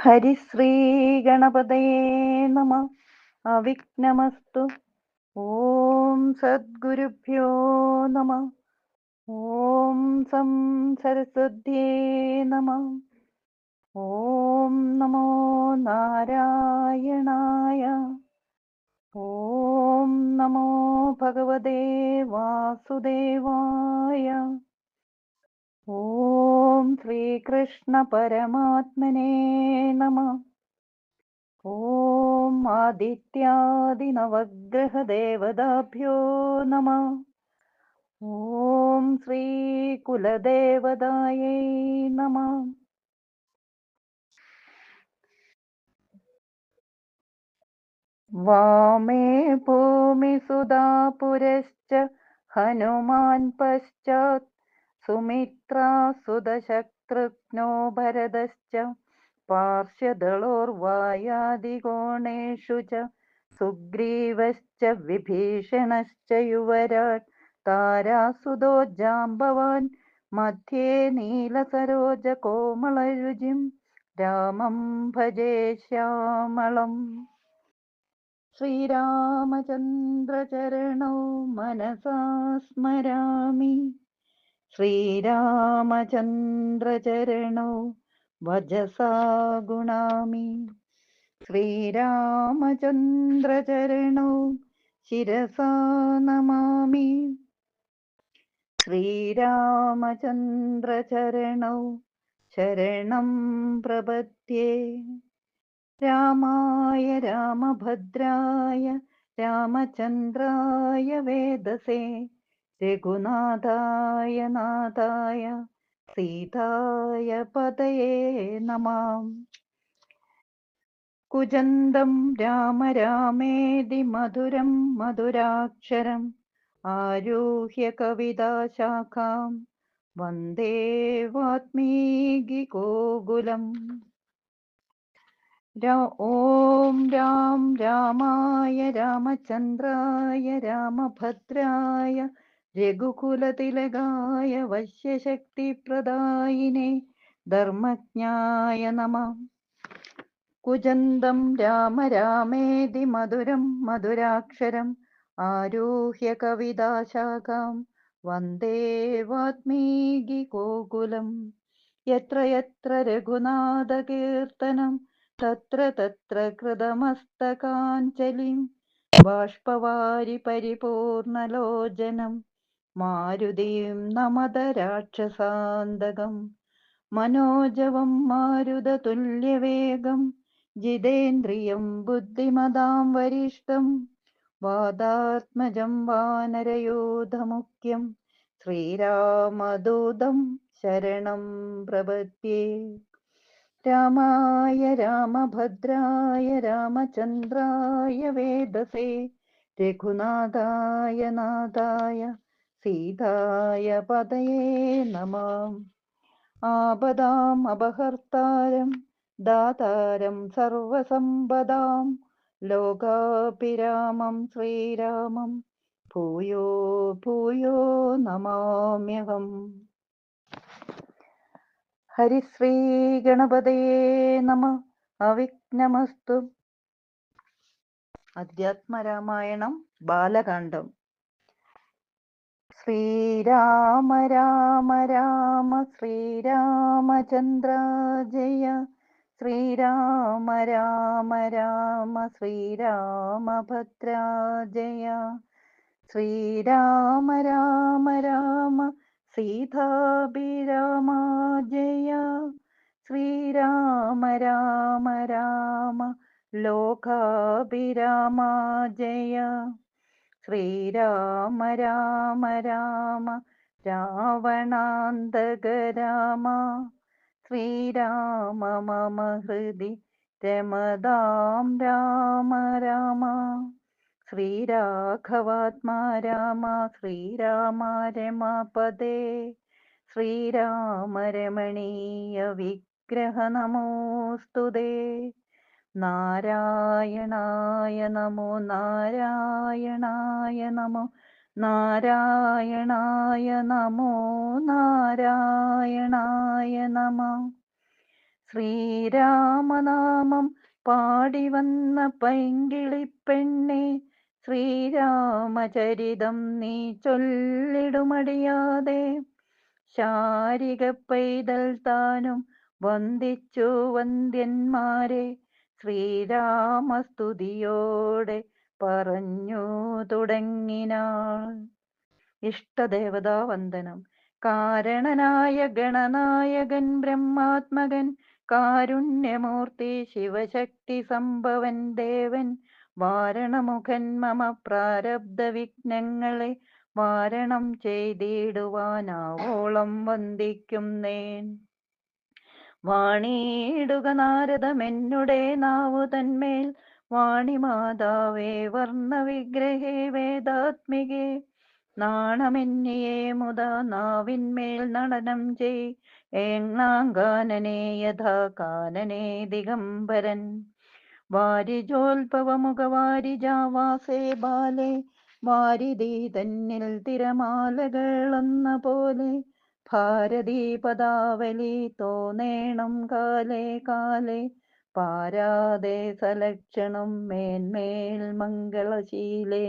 ഹരിശ്രീ ഗണപതയേ നമ. അവിഘ്നമസ്തു. ഓം സദ്ഗുരുഭ്യോ നമ. ഓം സം സരസ്വത്യേ നമ. ഓം നമോ നാരായണായ. ഓം നമോ ഭഗവതേ വാസുദേവായ. ഓം ശ്രീകൃഷ്ണ പരമാത്മനേ നമ. ഓം ആദിത്യാദിനവഗ്രഹദേവതാഭ്യോ നമഃ. ഓം ശ്രീകുലദേവതായൈ നമഃ. വാമേ ഭൂമിസുധാ പുരശ്ച ഹനുമാൻ പശ്ചാത് സുമിത്രാ സുതശത്രുഘ്നോ ഭരതശ്ച പാർശ്വദളോർവായാദികോണേഷു ച സുഗ്രീവശ്ച വിഭീഷണശ്ച യുവരാജ് താരാസുതോ ജാംബവാൻ മധ്യേ നീലസരോജകോമളരുചിം രാമം ഭജേ ശ്യാമളം. ശ്രീരാമചന്ദ്രചരണോ മനസാ സ്മരാമി. ശ്രീരാമചന്ദ്രചരണോ വചസാ ഗുണാമി. ശ്രീരാമചന്ദ്രചരണോ ശിരസാ നമാമി. ശ്രീരാമചന്ദ്രചരണോ ശരണം പ്രപദ്യേ. രാമായ രാമഭദ്രായ രാമചന്ദ്രായ വേദസേ രഘുനാഥായ നാഥായ സീതായ പതയേ നമഃ. കുജന്തം രാമ രാമേതി മധുരം മധുരാക്ഷരം ആരുഹ്യ കവിതാശാഖാം വന്ദേ വാത്മീകിഗോകുലം. ഓം രാം രാമായ രാമചന്ദ്രായ രാമഭദ്രായ രഘുകുലതിലകായ വശ്യശക്തിപ്രദായിനേ ധർമ്മജ്ഞായ നമഃ. കുജന്തം രാമ രാമേതി മധുരം മധുരാക്ഷരം ആരുഹ്യ കവിതാശാഖാം വന്ദേ വാത്മീകിഗോകുലം. യത്ര യത്ര രഘുനാഥകീർത്തനം തത്ര തത്ര കൃതമസ്തകാഞ്ജലിം ബാഷ്പവാരി പരിപൂർണലോചനം മാരുതിം നമത രാക്ഷസാന്തകം. മനോജവം മാരുതതുല്യവേഗം ജിതേന്ദ്രിയം ബുദ്ധിമതാം വരിഷ്ഠം വാതാത്മജം വാനരയൂഥമുഖ്യം ശ്രീരാമദൂതം ശരണം പ്രപദ്യേ. രാമായ രാമഭദ്രായ രാമചന്ദ്രായ വേദസേ രഘുനാഥായ നാഥായ സീതായ പതയേ നമഃ. ആപദാം അപഹർത്താരം ദാതാരം സർവസമ്പദാം ലോകാഭിരാമം ശ്രീരാമം ഭൂയോ ഭൂയോ നമാമ്യഹം. ഹരിശ്രീ ഗണപതയേ നമ. അവിഘ്നമസ്തു. അധ്യാത്മരാമായണം ബാലകാണ്ഡം. ശ്രീരാമ രാമ രാമ ശ്രീരാമചന്ദ്ര ജയ. ശ്രീരാമ രാമ രാമ ശ്രീരാമഭദ്ര ജയ. ശ്രീരാമ രാമ രാമ സീതാഭിരാമ ജയ. ശ്രീരാമ രാമ രാമ ലോകാഭിരാമ ജയ. ശ്രീരാമ രാമ രാമ രാവണാന്തക രാമ. ശ്രീരാമ മമ ഹൃദി രമതാം രാമ രാമ. ശ്രീരാഘവാത്മാ രാമ ശ്രീരാമ രമപദേ. ശ്രീരാമ രമണീയ വിഗ്രഹ നമോസ്തുതേ. നാരായണായ നമോ നാരായണായ നമോ നാരായണായ നമോ നാരായണായ നമഃ. ശ്രീരാമനാമം പാടി വന്ന പൈങ്കിളിപ്പെണ്ണെ, ശ്രീരാമചരിതം നീ ചൊല്ലിടുമടിയാതെ. ശാരിക പൈതൽ താനും വന്ദിച്ചു വന്ദ്യന്മാരെ, ശ്രീരാമസ്തുതിയോടെ പറഞ്ഞു തുടങ്ങിനാൾ. ഇഷ്ടദേവതാ വന്ദനം. കാരണനായ ഗണനായകൻ ബ്രഹ്മാത്മകൻ, കാരുണ്യമൂർത്തി ശിവശക്തി സംഭവൻ ദേവൻ, വാരണമുഖൻ മമ പ്രാരബ്ധ വിഘ്നങ്ങളെ വാരണം ചെയ്തിടുവാനാവോളം വന്ദിക്കുന്നേൻ. വാണിയിടുക നാരദമെന്നുടെ നാവു തന്മേൽ, വാണിമാതാവേ വർണ്ണവിഗ്രഹേ വേദാത്മികേ. നാണമെന്നിയെ മുതാ നാവിന്മേൽ നടനം ചെയ്, ഏങ്ങാങ്കാനനെ യഥാ കാനനെ ദിഗംബരൻ. വാരിജോത്ഭവമുഖവാരിജാവാസേ ബാലേ, വാരിധി തന്നിൽ തിരമാലകളെന്ന പോലെ, ഭാരതീ പദാവലി തോന്നേണം കാലേ കാലേ, പാരാതെ സലക്ഷണം മേന്മേൽ മംഗളശീലേ.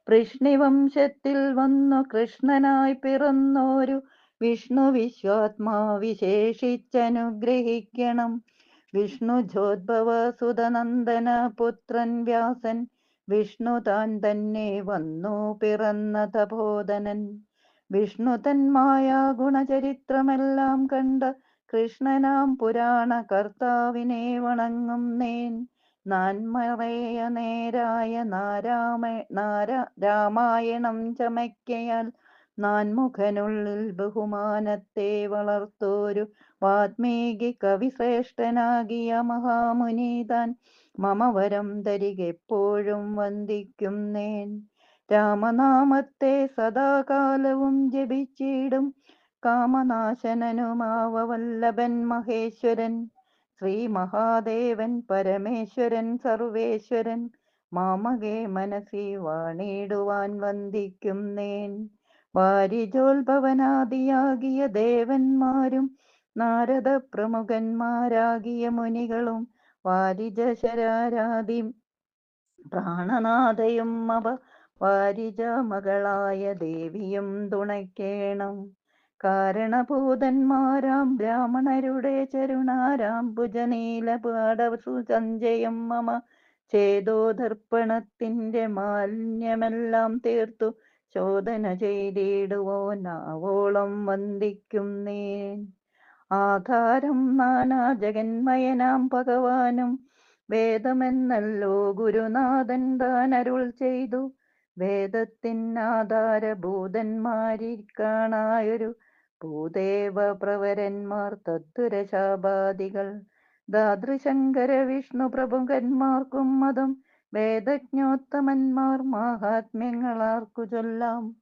വൃഷ്ണിവംശത്തിൽ വന്നു കൃഷ്ണനായി പിറന്നോരു വിഷ്ണു വിശ്വാത്മാ വിശേഷിച്ചനുഗ്രഹിക്കണം. വിഷ്ണുജോദ്ഭവ സുതനന്ദന പുത്രൻ വ്യാസൻ, വിഷ്ണു താൻ തന്നെ വന്നു പിറന്ന തപോധനൻ. വിഷ്ണു തന്മായ ഗുണചരിത്രമെല്ലാം കണ്ട കൃഷ്ണനാം പുരാണ കർത്താവിനെ വണങ്ങുന്നേൻ. നാൻമറയ നേരായ രാമായണം ചമയ്ക്കയാൽ, നാൻമുഖനുള്ളിൽ ബഹുമാനത്തെ വളർത്തോരു വാത്മീകി കവിശ്രേഷ്ഠനാകിയ മഹാമുനിതാൻ, മമ വരം തരികെപ്പോഴും വന്ദിക്കുന്നേൻ. രാമനാമത്തെ സദാകാലവും ജപിച്ചിടും കാമനാശനനുമാവ വല്ലഭൻ മഹേശ്വരൻ, ശ്രീ മഹാദേവൻ പരമേശ്വരൻ സർവേശ്വരൻ, മാമകേ മനസ്സി വാണിടുവാൻ വന്ദിക്കുന്നേൻ. വാരിജോത്ഭവനാദിയാകിയ ദേവന്മാരും നാരദ പ്രമുഖന്മാരാകിയ മുനികളും, വാരിജശരാരാദി പ്രാണനാഥയും അവ വാരിജ മകളായ ദേവിയും തുണയ്ക്കേണം. കാരണഭൂതന്മാരാം ബ്രാഹ്മണരുടെ ചരുണാരാം ഭുജനീലപാടവസു സഞ്ജയം മമ ചേതോദർപ്പണത്തിന്റെ മാലിന്യമെല്ലാം തീർത്തു ശോധന ചെയ്തിടുവോനാവോളം വന്ദിക്കുന്നേൻ. ആധാരം നാനാ ജഗന്മയനാം ഭഗവാനും, വേദമെന്നല്ലോ ഗുരുനാഥൻ താൻ അരുൾ ചെയ്തു. വേദത്തിനാധാരഭൂതന്മാരിൽ ഭൂദേവ പ്രവരന്മാർ തദ്ദുരശാപാദികൾ, ദാതൃശങ്കര വിഷ്ണു പ്രമുഖന്മാർക്കും മതം, വേദജ്ഞോത്തമന്മാർ മാഹാത്മ്യങ്ങളാർക്കു ചൊല്ലാം.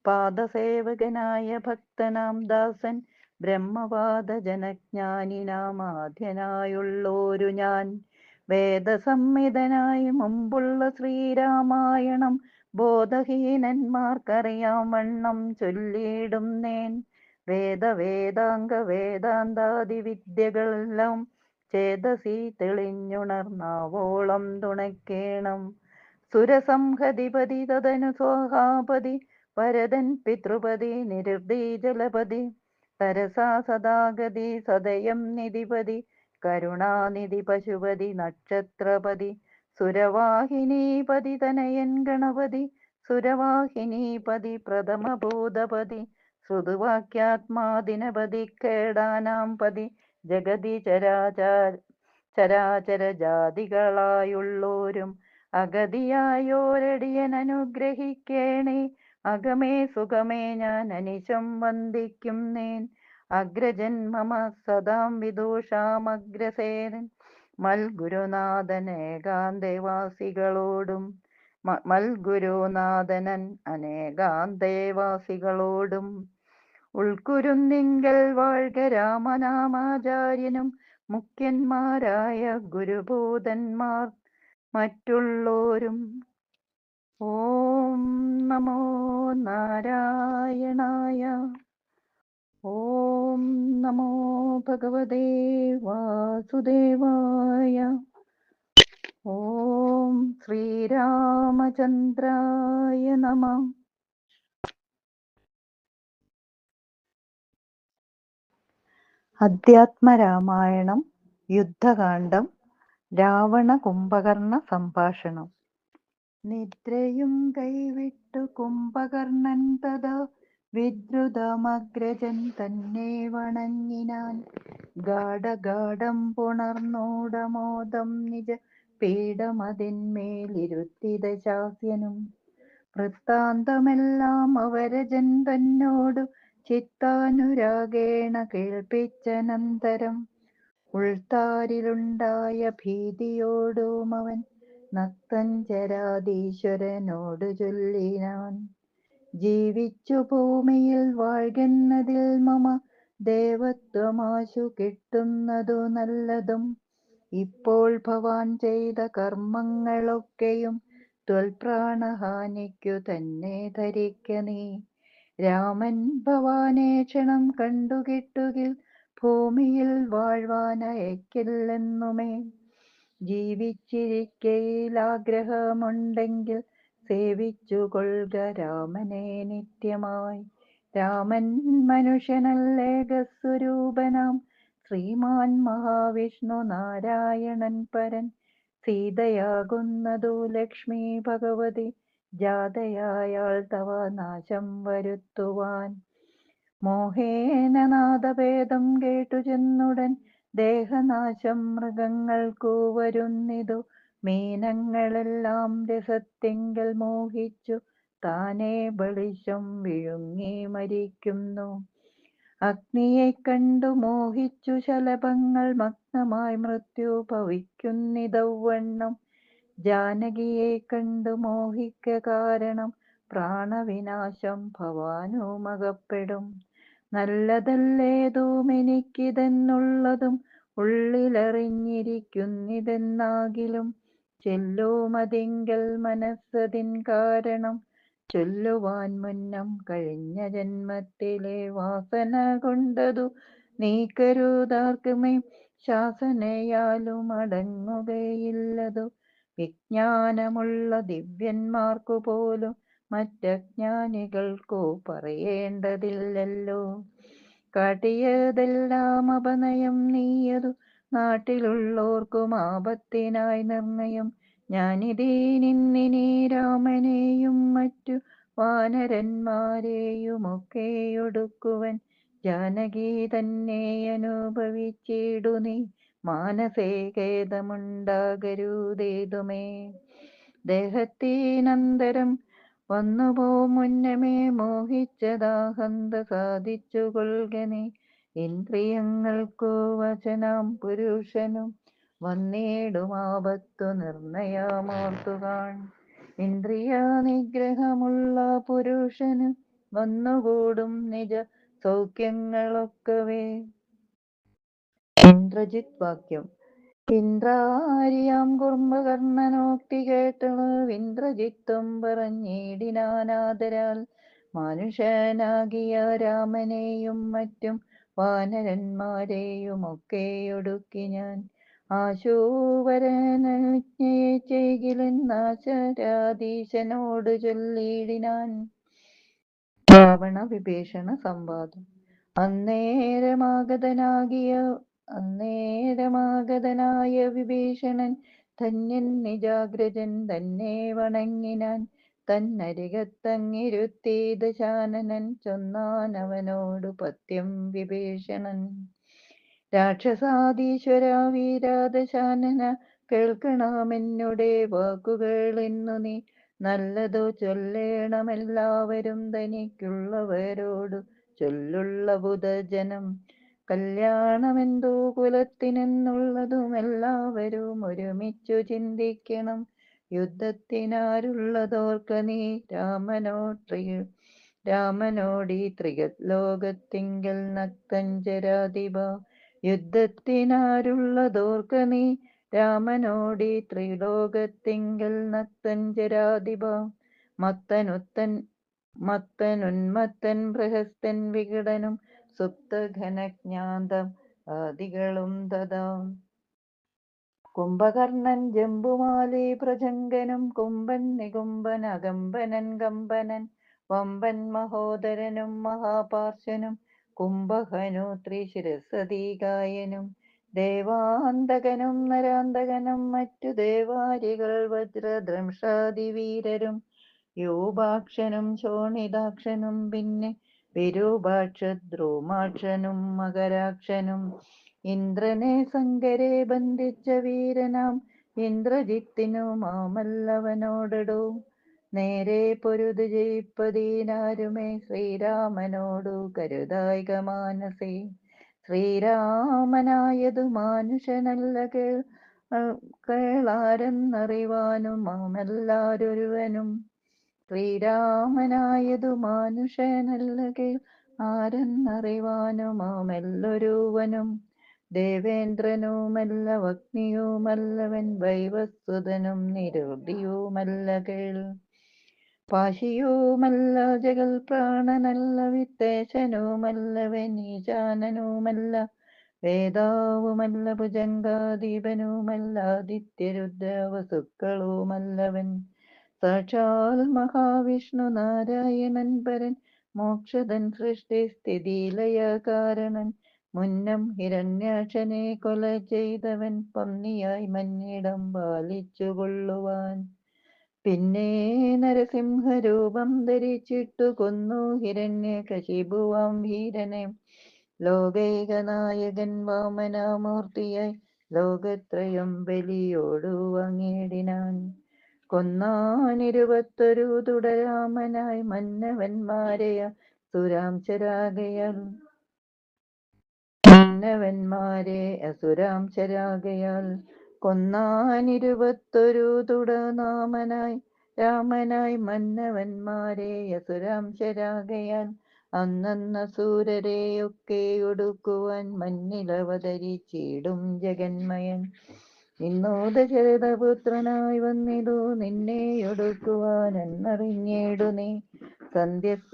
പാദസേവകനായ ഭക്തനാം ദാസൻ, ബ്രഹ്മവാദ ജനജ്ഞാനിനാം ആദ്യനായുള്ളോരു ഞാൻ, വേദസംഹിതനായി മുമ്പുള്ള ശ്രീരാമായണം ബോധഹീനന്മാർക്കറിയാം വണ്ണം ചൊല്ലിയിടുന്നേൻ. വേദാംഗ വേദാന്താദി വിദ്യകളെല്ലാം ചേതസി തെളിഞ്ഞുണർന്നാവോളം തുണയ്ക്കേണം. സുരസംഹതിപതി തദനു സ്വാഹാപതി, വരദൻ പിതൃപതി നിരുദ്ധി ജലപതി, സരസാ സദാഗതി സദയം നിധിപതി, കരുണാനിധി പശുപതി നക്ഷത്രപതി, സുരവാഹിനീപതി തനയൻ ഗണപതി, സുരവാഹിനീപതി പ്രഥമഭൂതപതി, ശ്രുതുവാക്യാത്മാദിനപതി കേടാനാം പതി, ജഗതി ചരാചര ജാതികളായുള്ളോരും അഗതിയായോരടിയൻ അനുഗ്രഹിക്കേണേ. അകമേ സുഖമേ ഞാൻ അനിശം വന്ദിക്കുന്നേൻ. അഗ്രജൻ മമ സദാം വിദൂഷാമഗ്രസേനൻ, മൽഗുരുനാഥൻ ഏകാന്തേവാസികളോടും മൽഗുരുനാഥനൻ അനേകാന്തേവാസികളോടും. ഉൾക്കുരുന്നിങ്കൽ വാഴ്ക രാമനാമാചാര്യനും, മുഖ്യന്മാരായ ഗുരുഭൂതന്മാർ മറ്റുള്ളോരും. ഓം നമോ നാരായണായ. ഓം നമോ ഭഗവതേ വാസുദേവായ. ഓം ശ്രീരാമചന്ദ്രായ നമഃ. അധ്യാത്മരാമായണം യുദ്ധകാന്ഡം രാവണ കുംഭകർണ സംഭാഷണം. നിദ്രയും കൈവിട്ടു കുംഭകർണൻ തഥാ വിദ്രുതമഗ്രജൻ തന്നെ വണങ്ങിനാൻ. ഗാഢഗാഢം പുണർന്നോടമോദം നിജ പീഠമതിന്മേലിരുത്തിത ശാസ്യനും. വൃത്താന്തമെല്ലാം അവരജൻ തന്നോടു ചിത്താനുരാഗേണ കേൾപ്പിച്ചനന്തരം ഉൾത്താരിലുണ്ടായ ഭീതിയോടും അവൻ നക്തഞ്ചരാധീശ്വരനോടു ചൊല്ലിനാൻ. ജീവിച്ചു ഭൂമിയിൽ വാഴ്കെന്നതിൽ മമ ദേവത്വമാശു കിട്ടുന്നതു നല്ലതും. ഇപ്പോൾ ഭവാൻ ചെയ്ത കർമ്മങ്ങളൊക്കെയും ത്വൽപ്രാണഹാനിക്കു തന്നെ ധരിക്ക നീ. രാമൻ ഭവാനെ ക്ഷണം കണ്ടുകിട്ടുകിൽ ഭൂമിയിൽ വാഴ്വാനയക്കില്ലെന്നുമേ. ജീവിച്ചിരിക്കയിൽ ആഗ്രഹമുണ്ടെങ്കിൽ സേവിച്ചു കൊള്ളുക രാമനെ നിത്യമായി. രാമൻ മനുഷ്യനല്ലേകസ്വരൂപനാം ശ്രീമാൻ മഹാവിഷ്ണു നാരായണൻ പരൻ. സീതയാകുന്നതു ലക്ഷ്മി ഭഗവതി ജാതയായാൾ തവ നാശം വരുത്തുവാൻ. മോഹേന നാദഭേദം കേട്ടു ചെന്നുടൻ ദേഹനാശം മൃഗങ്ങൾക്കു വരുന്നിതു. മീനങ്ങളെല്ലാം രസത്തിങ്കൽ മോഹിച്ചു താനേ ബളിശം വിഴുങ്ങി മരിക്കുന്നു. അഗ്നിയെ കണ്ടു മോഹിച്ചു ശലഭങ്ങൾ മഗ്നമായി മൃത്യു ഭവിക്കുന്നിതവണ്ണം. ജാനകിയെ കണ്ടു മോഹിക്ക കാരണം പ്രാണവിനാശം ഭവാനുമകപ്പെടും. നല്ലതല്ലേതുമെനിക്കിതെന്നുള്ളതും ഉള്ളിലറിഞ്ഞിരിക്കുന്നിതെന്നാകിലും ചെല്ലുമതിങ്കൽ മനസ്സതിൻ കാരണം ചൊല്ലുവാൻ മുന്നം കഴിഞ്ഞ ജന്മത്തിലെ വാസന കൊണ്ടതു നീക്കരുതാർക്കുമേ. ശാസനയാലും അടങ്ങുകയില്ലതു വിജ്ഞാനമുള്ള ദിവ്യന്മാർക്കു പോലും മറ്റജ്ഞാനികൾക്കു പറയേണ്ടതില്ലല്ലോ. കാട്ടിയതെല്ലാം അപനയം നീയതു നാട്ടിലുള്ളോർക്കും ആപത്തിനായി നിർണയം. ഞാനിതീനിന്നിനി രാമനെയും മറ്റു വാനരന്മാരെയുമൊക്കെയൊടുക്കുവൻ. ജാനകി തന്നെ അനുഭവിച്ചിടു നീ മാനസേ ഖേദമുണ്ടാകരുതേതുമേ. ദേഹത്തിനന്തരം വന്നുപോ മുന്നമേ മോഹിച്ചതാഹന്ത സാധിച്ചു കൊള്ളുക നീ. ഇന്ദ്രിയങ്ങൾക്കു വശനാം പുരുഷനും വന്നിടുമാപത്തു നിർണയമോർത്തുകാൺ. ഇന്ദ്രിയ നിഗ്രഹമുള്ള പുരുഷന് വന്നുകൂടും നിജ സൗഖ്യങ്ങളൊക്കവേ. ഇന്ദ്രജിത് വാക്യം. ഇന്ദ്രാരിയാം കുംഭകർണനോക്തി കേട്ടളവിന്ദ്രജിത്തും പറഞ്ഞിടിനാനാദരാൽ. മാനുഷനാകിയ രാമനെയും മറ്റും വാനരന്മാരെയുമൊക്കെയൊടുക്കി ഞാൻ. ആശൂവരനനുജ്ഞയെ ചെയ്കിലെന്നാശരാധീശനോടു ചൊല്ലിടിനാൻ. രാവണ വിഭീഷണ സംവാദം. അന്നേരമാഗതനായ വിഭീഷണൻ ധന്യൻ നിജാഗ്രജൻ തന്നെ വണങ്ങിനാൻ. തന്നരികത്തങ്ങിരുത്തി ദശാനനൻ ചൊന്നാനവനോടു പഥ്യം വിഭീഷണൻ. രാക്ഷസാധീശ്വര വീരാദശാനന കേൾക്കണമെന്നുടെ വാക്കുകളിന്നു നീ. നല്ലതു ചൊല്ലേണമെല്ലാവരും തനിക്കുള്ളവരോടു ചൊല്ലുള്ള ബുധജനം. കല്യാണമെന്തോ കുലത്തിനെന്നുള്ളതും എല്ലാവരും ഒരുമിച്ചു ചിന്തിക്കണം. യുദ്ധത്തിനാരുള്ളതോർക്ക നീ രാമനോടീ ത്രിലോകത്തിങ്കൽ നക്തഞ്ചരാധിപ. യുദ്ധത്തിനാരുള്ളതോർക്ക നീ രാമനോടീ ത്രിലോകത്തിങ്കൽ നക്തഞ്ചരാധിപ. മത്തനുന്മത്തൻ ബൃഹസ്തൻ വികടനും സുപ്തഘനജ്ഞാതം ആദികളും തഥാ. കുംഭകർണൻ ജംബുമാലി പ്രജങ്കനും കുംഭൻ നികുംബൻ അകമ്പനൻ കമ്പനൻ വമ്പൻ മഹോദരനും മഹാപാർശ്വനും കുംഭഹനൂത്രി ശിരസതീകായനും ദേവാന്തകനും നരാന്തകനും മറ്റു ദേവാരികൾ വജ്രദ്രംഷാദിവീരരും യൂപാക്ഷനും ശോണിതാക്ഷനും പിന്നെ വിരൂപാക്ഷദ്രോമാക്ഷനും മകരാക്ഷനും ഇന്ദ്രനെ സങ്കരെ ബന്ധിച്ച വീരനാം ഇന്ദ്രജിത്തിനു മാമല്ലവനോടടൂ നേരെ പൊരുതു ജയിപ്പതീനാരുമേ ശ്രീരാമനോടു കരുതായിക മാനസേ. ശ്രീരാമനായതു മാനുഷനല്ല കേളാരെന്നറിവാനും മാമെല്ലാരൊരുവനും. ശ്രീരാമനായതു മാനുഷനല്ല ആരെന്നറിവാനുമാമെല്ലൊരുവനും. ദേവേന്ദ്രനുമല്ലവഗ്നിയുമല്ലവൻ വൈവസ്വതനും നിരുതിയുമല്ല കേൾ. പാശിയുമല്ല ജഗൽ പ്രാണനല്ല വിത്തേശനുമല്ലവൻ ഈശാനനുമല്ല വേദാവുമല്ല ഭുജംഗാദീപനുമല്ല ആദിത്യരുദ്രവസുക്കളുമല്ലവൻ. സാക്ഷാൽ മഹാവിഷ്ണു നാരായണൻ പരൻ മോക്ഷദൻ സൃഷ്ടിസ്ഥിതിലയ കാരണൻ മുന്നം ഹിരണ്യാക്ഷനെ കൊല ചെയ്തവൻ പന്നിയായി മന്നിടം പാലിച്ചു കൊള്ളുവാൻ. പിന്നെ നരസിംഹരൂപം ധരിച്ചിട്ടു കൊന്നു ഹിരണ്യകശിപുവാം വീരനെ. ലോകൈകനായകൻ വാമനമൂർത്തിയായി ലോകത്രയം ബലിയോടു വാങ്ങിയിടിനാൻ. കൊന്നാൻ 21 തുടരാമനായി മന്നവന്മാരെയ അസുരാംശരാകയാൽ കൊന്നാൻ 21 തുടനാമനായി രാമനായി മന്നവന്മാരെ അസുരാംശരാകയാൽ അന്നസൂരരെയൊക്കെ ഒടുക്കുവാൻ മന്നിലവതരിച്ചിടും ജഗന്മയൻ. ഇന്നു ദശരഥപുത്രനായി വന്നിതു നിന്നെയൊടുക്കുവാൻ എന്നറിഞ്ഞേടു നീ.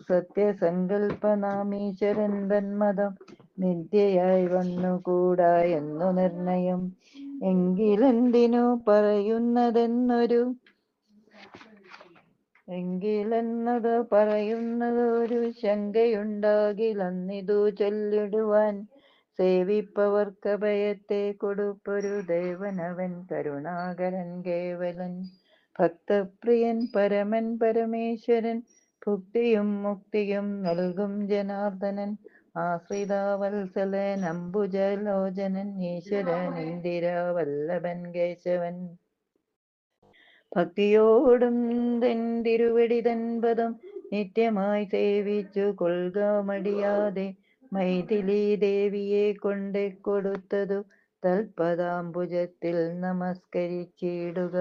സത്യസങ്കൽപ്പനാമീശ്വരൻ തന്മതം മിഥ്യയായി വന്നുകൂടാ എന്നു നിർണയം. എങ്കിലെന്തിനു പറയുന്നതൊരു ശങ്കയുണ്ടാകിലന്നിതു ചൊല്ലിടുവാൻ. സേവിപ്പവർക്കഭയത്തെ കൊടുപ്പൊരു ദേവനവൻ കരുണാകരൻ കേവലൻ ഭക്തപ്രിയൻ പരമൻ പരമേശ്വരൻ ഭുക്തിയും മുക്തിയും നൽകും ജനാർദ്ദനൻ ആശ്രിതാവത്സലൻ അംബുജലോചനൻ ഈശ്വരൻ ഇന്ദിരാവല്ലഭൻ കേശവൻ. ഭക്തിയോടും തിരുവടി തൻപദം നിത്യമായി സേവിച്ചു കൊൾക മടിയാതെ. മൈഥിലി ദേവിയെ കൊണ്ടേ കൊടുത്തതു തൽപദാംബുജത്തിൽ നമസ്കരിച്ചിടുക.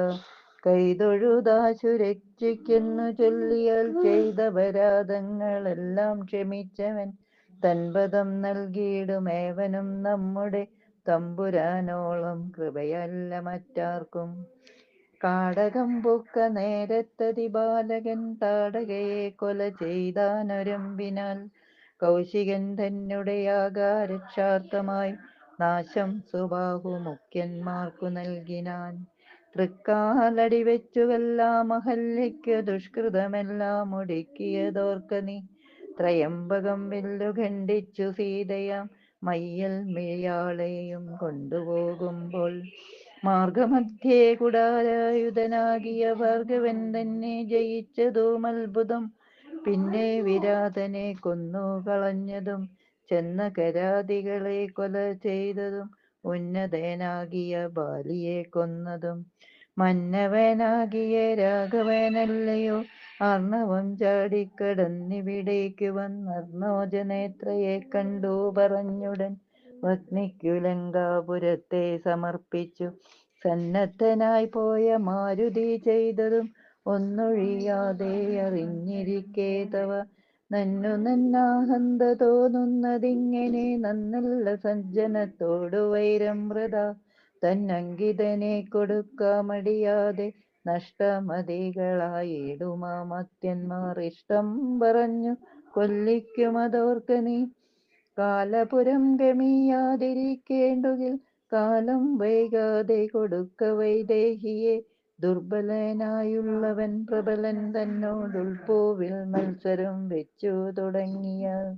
കൈതൊഴുതാശു രക്ഷിക്കെന്നു ചൊല്ലിയാൽ ചെയ്തപരാധങ്ങളെല്ലാം ക്ഷമിച്ചവൻ തൻപദം നൽകിയിടുമേവനും നമ്മുടെ തമ്പുരാനോളം കൃപയല്ല മറ്റാർക്കും. കാടകം പൂക്ക നേരത്തതിബാലകൻ താടകയെ കൊല ചെയ്താനൊരമ്പിനാൽ കൗശികൻ തന്നെ യാഗരക്ഷാർത്ഥമായി നാശം സുബാഹു മുഖ്യന്മാർക്കു നൽകിനാൻ. തൃക്കാലടിവെച്ചുവെല്ലാം അഹല്യയ്ക്കു ദുഷ്കൃതമെല്ലാം ഒടുക്കിയതോർക്ക നീ. ത്രയംബകം വില്ലു ഖണ്ഡിച്ചു സീതയാം മയ്യൽ മിഴിയാളെയും കൊണ്ടുപോകുമ്പോൾ മാർഗമധ്യേ കുടാരായുധനാകിയ ഭാർഗവൻ തന്നെ ജയിച്ചതും അത്ഭുതം. പിന്നെ വിരാതനെ കൊന്നു കളഞ്ഞതും ചെന്ന കരാദികളെ കൊല ചെയ്തതും ഉന്നതനാകിയ ബാലിയെ കൊന്നതും മന്നവനാകിയ രാഘവനല്ലയോ. ആർണവം ചാടിക്കടന്നിവിടേക്കു വന്നർണോജനേത്രയെ കണ്ടു പറഞ്ഞുടൻ അഗ്നിക്കു ലങ്കാപുരത്തെ സമർപ്പിച്ചു. സന്നദ്ധനായി പോയ മാരുതി ചെയ്തതും ഒന്നൊഴിയാതെ അറിഞ്ഞിരിക്കേ തവ. നന്നാഹന്ത തോന്നുന്നതിങ്ങനെ നന്നല്ല സജ്ജനത്തോടു വൈരം വൃഥാ. തന്നങ്കിതനെ കൊടുക്കാമടിയാതെ നഷ്ടമതികളായിടുമാമത്യന്മാർ ഇഷ്ടം പറഞ്ഞു കൊല്ലിക്കുമതോർക്ക നീ. കാലപുരം ഗമിയാതിരിക്കേണ്ടുകിൽ കാലം വൈകാതെ കൊടുക്ക വൈദേഹിയെ. ദുർബലനായുള്ളവൻ പ്രബലൻ തന്നോടുൾപ്പൂവിൽ മത്സരം വെച്ചു തുടങ്ങിയ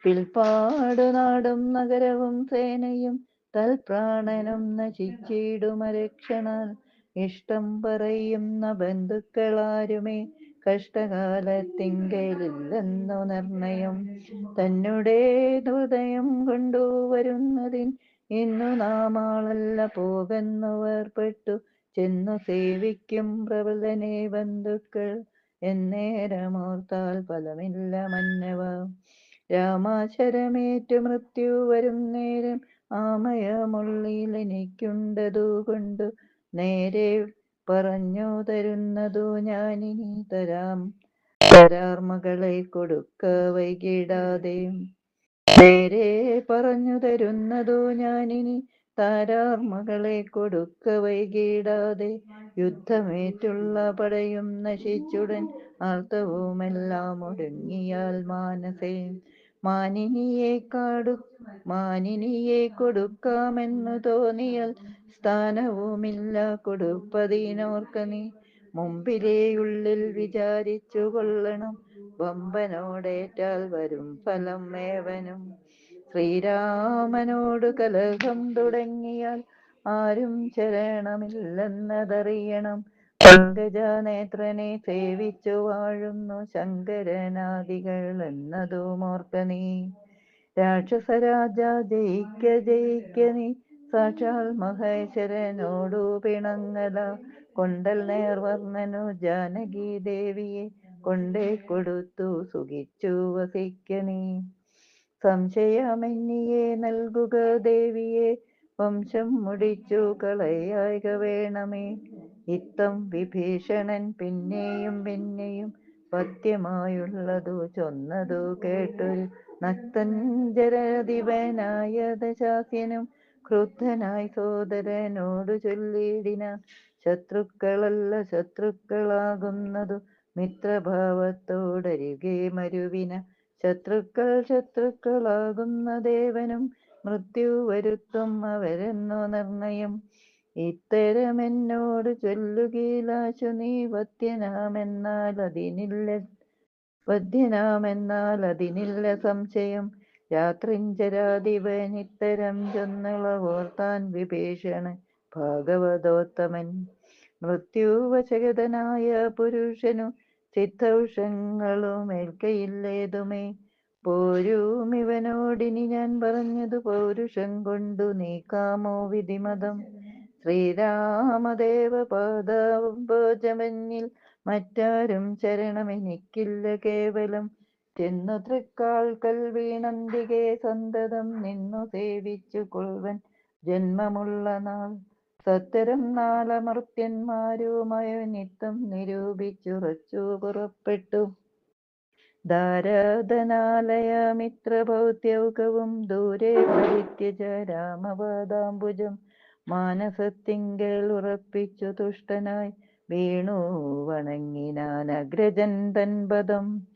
പിൽപ്പാടു നാടും നഗരവും സേനയും തൽപ്രാണനും നശിച്ചിടുമരക്ഷണാൽ. ഇഷ്ടം പറയുന്ന ബന്ധുക്കളാരുമേ കഷ്ടകാലത്തിങ്കലില്ലെന്നു നിർണയം. തന്നെ ഹൃദയം കൊണ്ടുവരുന്നതിൻ ഇന്നു നാമാളല്ല പോകെന്നു വേർപെട്ടു ചെന്നു സേവിക്കും പ്രബലനെ ബന്ധുക്കൾ. എന്നേരമോർത്താൽ ഫലമില്ല മന്നവ. രാമാശരമേറ്റു മൃത്യു വരും നേരം ആമയമുള്ളിലെനിക്കുണ്ടതുകൊണ്ടു നേരെ പറഞ്ഞു തരുന്നതു ഞാനിനി തരാർമകളെ കൊടുക്ക വൈകിടാതെ. നേരെ പറഞ്ഞു തരുന്നതു ഞാനിനി താരാർമകളെ കൊടുക്ക വൈകിടാതെ. യുദ്ധമേറ്റുള്ള പടയും നശിച്ചുടൻ ആർത്തവുമെല്ലാം ഒടുങ്ങിയാൽ മാനസേ. മാനിനിയെ കൊടുക്കാമെന്നു തോന്നിയാൽ സ്ഥാനവുമില്ല കൊടുപ്പതിനോർക്ക നീ. മുമ്പിലേ ഉള്ളിൽ വിചാരിച്ചു കൊള്ളണം വമ്പനോടേറ്റാൽ വരും ഫലം ഏവനും. ശ്രീരാമനോടു കലഹം തുടങ്ങിയാൽ ആരും ശരണമില്ലെന്നതറിയണം. പങ്കജനേത്രനെ സേവിച്ചു വാഴുന്നു ശങ്കരനാദികൾ എന്നതുമോർക്ക നീ. രാക്ഷസരാജ ജയിക്ക നീ സാക്ഷാൽ മഹേശ്വരനോടു പിണങ്ങല. കൊണ്ടൽ നേർവർണ്ണനു ജാനകി ദേവിയെ കൊണ്ടേ കൊടുത്തു സുഖിച്ചു വസിക്ക നീ. സംശയമെന്നിയെ നൽകുക ദേവിയെ വംശം മുടിച്ചു കളയായ്ക വേണമേ. ഇത്തം വിഭീഷണൻ പിന്നെയും പഥ്യമായുള്ളതു ചൊന്നതു കേട്ടൊരു നക്തഞ്ചരാധിപനായ ദശാസ്യനും ക്രുദ്ധനായി സോദരനോടു ചൊല്ലിടിനാൻ. ശത്രുക്കളല്ല ശത്രുക്കളാകുന്നതു മിത്രഭാവത്തോടരികെ മരുവിന. ശത്രുക്കളാകുന്നദേവനും മൃത്യു വരുത്തും അവരെന്നു നിർണയം. ഇത്തരമെന്നോടു ചൊല്ലുകിലാശു നീ വധ്യനാമെന്നാലതിനില്ല സംശയം. രാത്രിഞ്ചരാധിപൻ ഇത്തരം ചൊന്നളവോർത്താൻ വിഭീഷണൻ ഭാഗവതോത്തമൻ. മൃത്യുവശഗതനായ പുരുഷനു സിദ്ധൌഷങ്ങളുമേൽക്കയില്ലേതുമേ. പോരുമിവനോടിനി ഞാൻ പറഞ്ഞതു പൗരുഷം കൊണ്ടു നീക്കാമോ വിധിമതം. ശ്രീരാമദേവ പാദാംബോജമന്നിൽ മറ്റാരും ശരണമെനിക്കില്ല കേവലം. ചെന്നു തൃക്കാൽക്കൽ വീണന്തികെ സന്തതം നിന്നു സേവിച്ചു കൊൾവൻ ജന്മമുള്ള നാൾ. സത്വരം നാലമർത്യന്മാരുമായ നിത്തം നിരൂപിച്ചുറച്ചു പുറപ്പെട്ടു. ധാരാധനാലയമിത്രഭൗത്യൗകവും ദൂരെ പരിത്യജ രാമപാദാംബുജം. മാനസത്തിങ്കൽ ഉറപ്പിച്ചു തുഷ്ടനായി വീണു വണങ്ങിനാൻ അഗ്രജൻ തൻ പദം.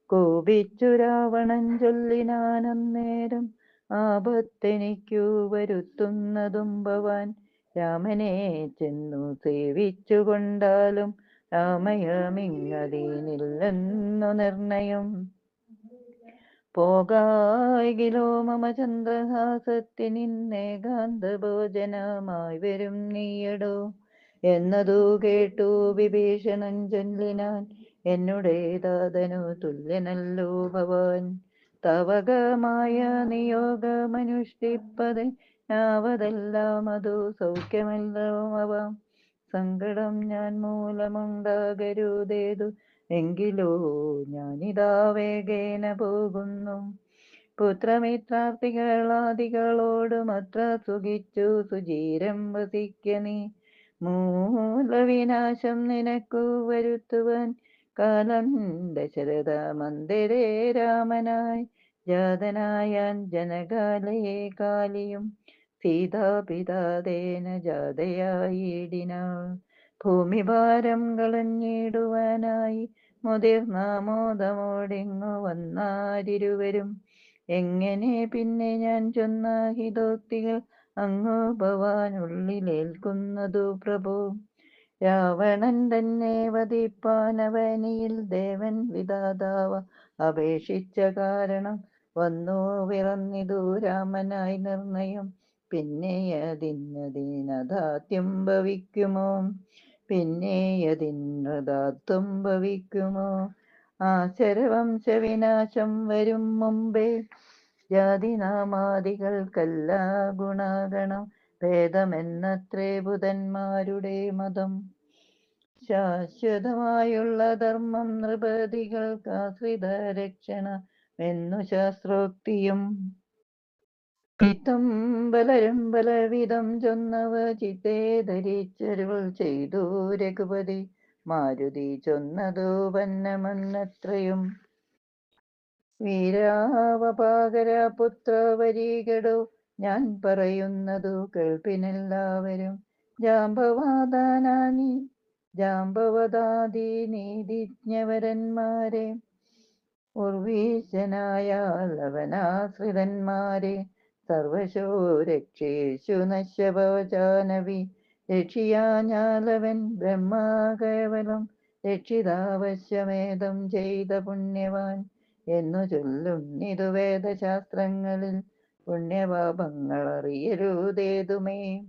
കോപിച്ചു രാവണൻ ചൊല്ലിനാനന്നേരം ആപത്തെനിക്കു വരുത്തുന്നതും ഭവാൻ. രാമനെ ചെന്നു സേവിച്ചു കൊണ്ടാലും രാമയമിങ്ങതിനില്ലെന്നു നിർണയം. പോകായികിലോ മമ ചന്ദ്രഹാസത്തിനിന്നേകാന്തഭോജനമായി വരും നീയടോ എന്നതു കേട്ടു വിഭീഷണൻ ചൊല്ലിനാൻ. എന്നുടെ താതനു തുല്യനല്ലോ ഭവാൻ. തവകമായ നിയോഗമനുഷ്ഠിപ്പതിനാവതെല്ലാം അതു സൗഖ്യമല്ലോ ആവാം. സങ്കടം ഞാൻ മൂലമുണ്ടാകരുതേതു എങ്കിലോ ഞാനിതാ വേഗേന പോകുന്നു. പുത്രമിത്രാർത്ഥികളാദികളോടുമത്ര സുഖിച്ചു സുചീരം വസിക്ക നീ. മൂലവിനാശം നിനക്കു വരുത്തുവാൻ കാലം ദശരഥ മന്ദിരേ രാമനായി ജാതനായാൻ. ജനകാലയെ കാലിയും സീതാപിതാദേന ജാതയായിടിനാൾ. ഭൂമിഭാരം കളഞ്ഞിടുവാനായി മുതിർന്നാമോദമോടിങ്ങു വന്നാരിരുവരും. എങ്ങനെ പിന്നെ ഞാൻ ചൊന്ന ഹിതോക്തികൾ അങ്ങു ഭവാനുള്ളിലേൽക്കുന്നതു പ്രഭു. രാവണൻ തന്നെ വധിപ്പാനവനിയിൽ ദേവൻ വിധാതാവ അപേക്ഷിച്ച കാരണം വന്നു പിറന്നിതു രാമനായി നിർണയം. പിന്നെയതിന്നതിനദാത്യം ഭവിക്കുമോ? പിന്നെയതിന്നദാത്വം ഭവിക്കുമോ? ആശരവംശവിനാശം വരും മുമ്പേ ജാതിനാമാദികൾക്കല്ല ഗുണഗണം ഭേദമെന്നത്രേ ബുധന്മാരുടെ മതം. ശാശ്വതമായുള്ള ധർമ്മം നൃപതികൾക്കാശ്രിത രക്ഷണമെന്നു ശാസ്ത്രോക്തിയും. ഇത്തം പലരും പലവിധം ചൊന്നവ ചിത്തേ ധരിച്ചരുൾ ചെയ്തു രഘുപതി. മാരുതി ചൊന്നതു പന്നമെന്നത്രയും. വീരാവപാകര പുത്ര വരികടോ ഞാൻ പറയുന്നതു കേൾപ്പിനെല്ലാവരും. ജാമ്പവതാദി നീതിജ്ഞവരന്മാരെ ഉർവീശനായാൽ അവനാശ്രിതന്മാരെ സർവശോ രക്ഷേഷു നശ്യഭവജാനവി. രക്ഷിയാഞ്ഞാലവൻ ബ്രഹ്മാ കേവലം രക്ഷിതാവശ്യമേതം ചെയ്ത പുണ്യവാൻ എന്നു ചൊല്ലുന്നിതു വേദശാസ്ത്രങ്ങളിൽ. പുണ്യപാപങ്ങൾ അറിയരുതേതുമേ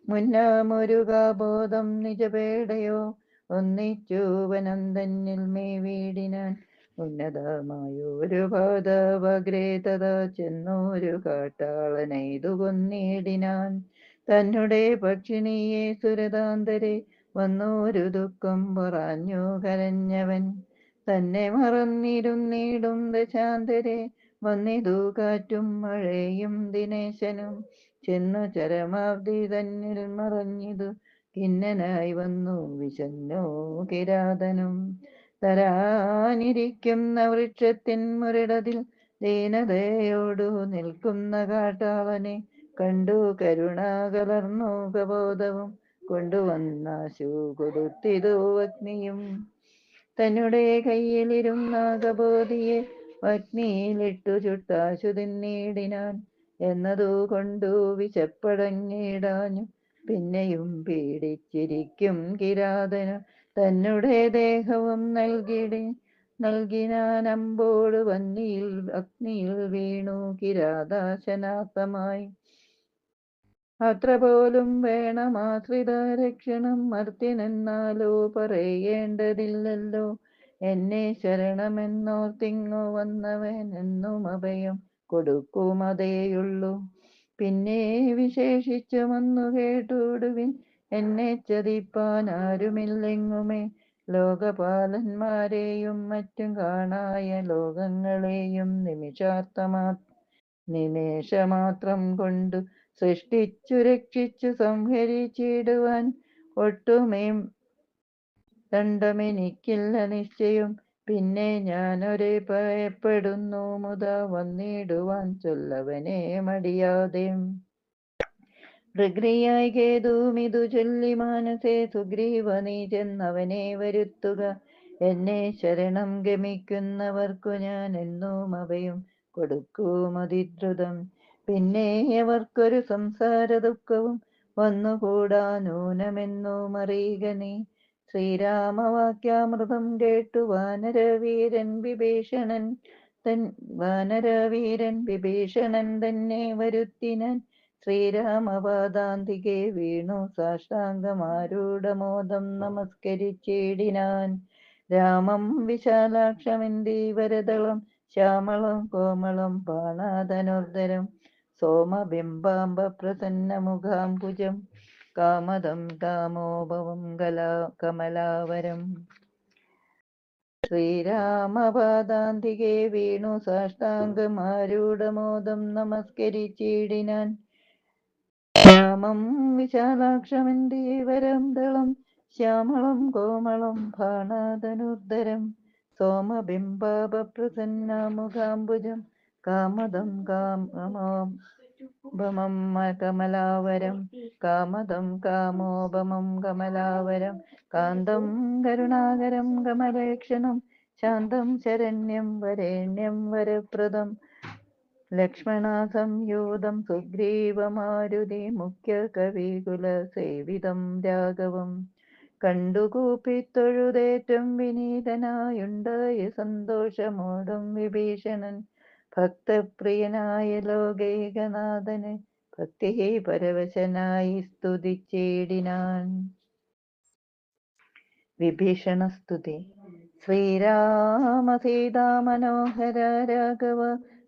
മുന്നാമൊരുകാബോധം നിജപേടയോ ഒന്നിച്ചു വനം തന്നിൽ മേ വീടിനാൻ. ഉന്നതമായൊരു പാദാവഗ്രേ തഥാ ചെന്നൊരു കാട്ടാളനെയ്തു കൊന്നിടിനാൻ. തന്നെ പക്ഷിണിയെ സുരതാന്തരെ വന്നൊരു ദുഃഖം പറഞ്ഞു കരഞ്ഞവൻ. തന്നെ മറന്നിരുന്നിടും ദശാന്തരെ വന്നിതു കാറ്റും മഴയും ദിനേശനും. ചെന്നു ചരമാബ്ദി തന്നിൽ മറഞ്ഞിതു ഖിന്നനായി വന്നു വിശന്നു കിരാതനും. തരാനിരിക്കുന്ന വൃക്ഷത്തിൻ മുരടതിൽ ദീനതയോടു നിൽക്കുന്ന കാട്ടാളനെ കണ്ടു കരുണ കലർന്നു കബോധവും കൊണ്ടുവന്നാശു കൊടുത്തിതു അഗ്നിയും. തന്നെ കയ്യിലിരുന്ന കബോധിയെ അഗ്നിയിലിട്ടു ചുട്ടാശു തിന്നിടിനാൻ. എന്നതു കൊണ്ടു വിശപ്പടങ്ങിടാഞ്ഞു പിന്നെയും പീഡിച്ചിരിക്കും കിരാതനു. തന്നെ ദേഹവും നൽകിനാൻ അമ്പോട് അഗ്നിയിൽ വീണു കിരാതാശനാസമായി. അത്ര പോലും വേണമാശ്രിത രക്ഷണം മർത്യനെന്നാലോ പറയേണ്ടതില്ലല്ലോ. എന്നെ ശരണമെന്നോർത്തിങ്ങു വന്നവൻ എന്നും അഭയം കൊടുക്കുമതേയുള്ളൂ. പിന്നെ വിശേഷിച്ചു വന്നു കേട്ടുടുവിൻ എന്നെ ചതിപ്പാൻ ആരുമില്ലെങ്ങുമേ. ലോകപാലന്മാരെയും മറ്റും കാണായ ലോകങ്ങളെയും നിമേഷമാത്രം കൊണ്ടു സൃഷ്ടിച്ചു രക്ഷിച്ചു സംഹരിച്ചിടുവാൻ ഒട്ടുമേ ദണ്ഡമെനിക്കില്ല നിശ്ചയം. പിന്നെ ഞാനൊരു ഭയപ്പെടുന്നു മുതാ വന്നിടുവാൻ ചൊല്ലവനെ മടിയാതെ. പ്രക്രിയായി കേതുമിതു ചൊല്ലി മാനസേ സുഗ്രീവ നീ ചെന്നവനെ വരുത്തുക. എന്നെ ശരണം ഗമിക്കുന്നവർക്കു ഞാൻ എന്നും അഭയം കൊടുക്കുമതിദ്രുതം. പിന്നെ അവർക്കൊരു സംസാര ദുഃഖവും വന്നുകൂടാ നൂനമെന്നും അറിയുക നീ. ശ്രീരാമവാക്യാമൃതം കേട്ടു വാനരവീരൻ വിഭീഷണൻ തന്നെ വരുത്തിനാൻ. ശ്രീരാമപാദാന്തികെ വീണു സാഷ്ടാംഗമാരൂഢമോദം നമസ്കരിച്ചിടിനാൻ. രാമം വിശാലാക്ഷമിന്ദീവരദളം ശ്യാമളം കോമളം ബാണാധനുർധരം സോമബിംബാംബ പ്രസന്നമുഖാംബുജം കാമദം കാമോപവം കമലാവരം. ശ്രീരാമപാദാന്തികെ വീണു സാഷ്ടാംഗമാരൂഢമോദം നമസ്കരിച്ചിടിനാൻ. രാമം വിശാലാക്ഷമിന്ദീവരം ദളം ശ്യാമളം കോമളം ബാണാധനുർധരം സോമബിംബാഭ പ്രസന്നമുഖാംബുജം കാമദം കാമോപമം കമലാവരം. കാമദം കാമോപമം കമലാവരം കാന്തം കരുണാകരം കമലേക്ഷണം ശാന്തം ശരണ്യം വരേണ്യം വരപ്രദം ലക്ഷ്മണ സംയൂതം സുഗ്രീവമാരുതി മുഖ്യ കവികുല സേവിതം രാഘവം കണ്ടുകൂപ്പിത്തൊഴുതേറ്റം വിനീതനായുണ്ടായ സന്തോഷമോടും വിഭീഷണൻ ഭക്തപ്രിയനായ ലോകൈകനാഥന് ഭക്തി പരവശനായി സ്തുതിച്ചേടിനാൻ. വിഭീഷണസ്തുതി. ശ്രീരാമ സീതാമനോഹര രാഘവ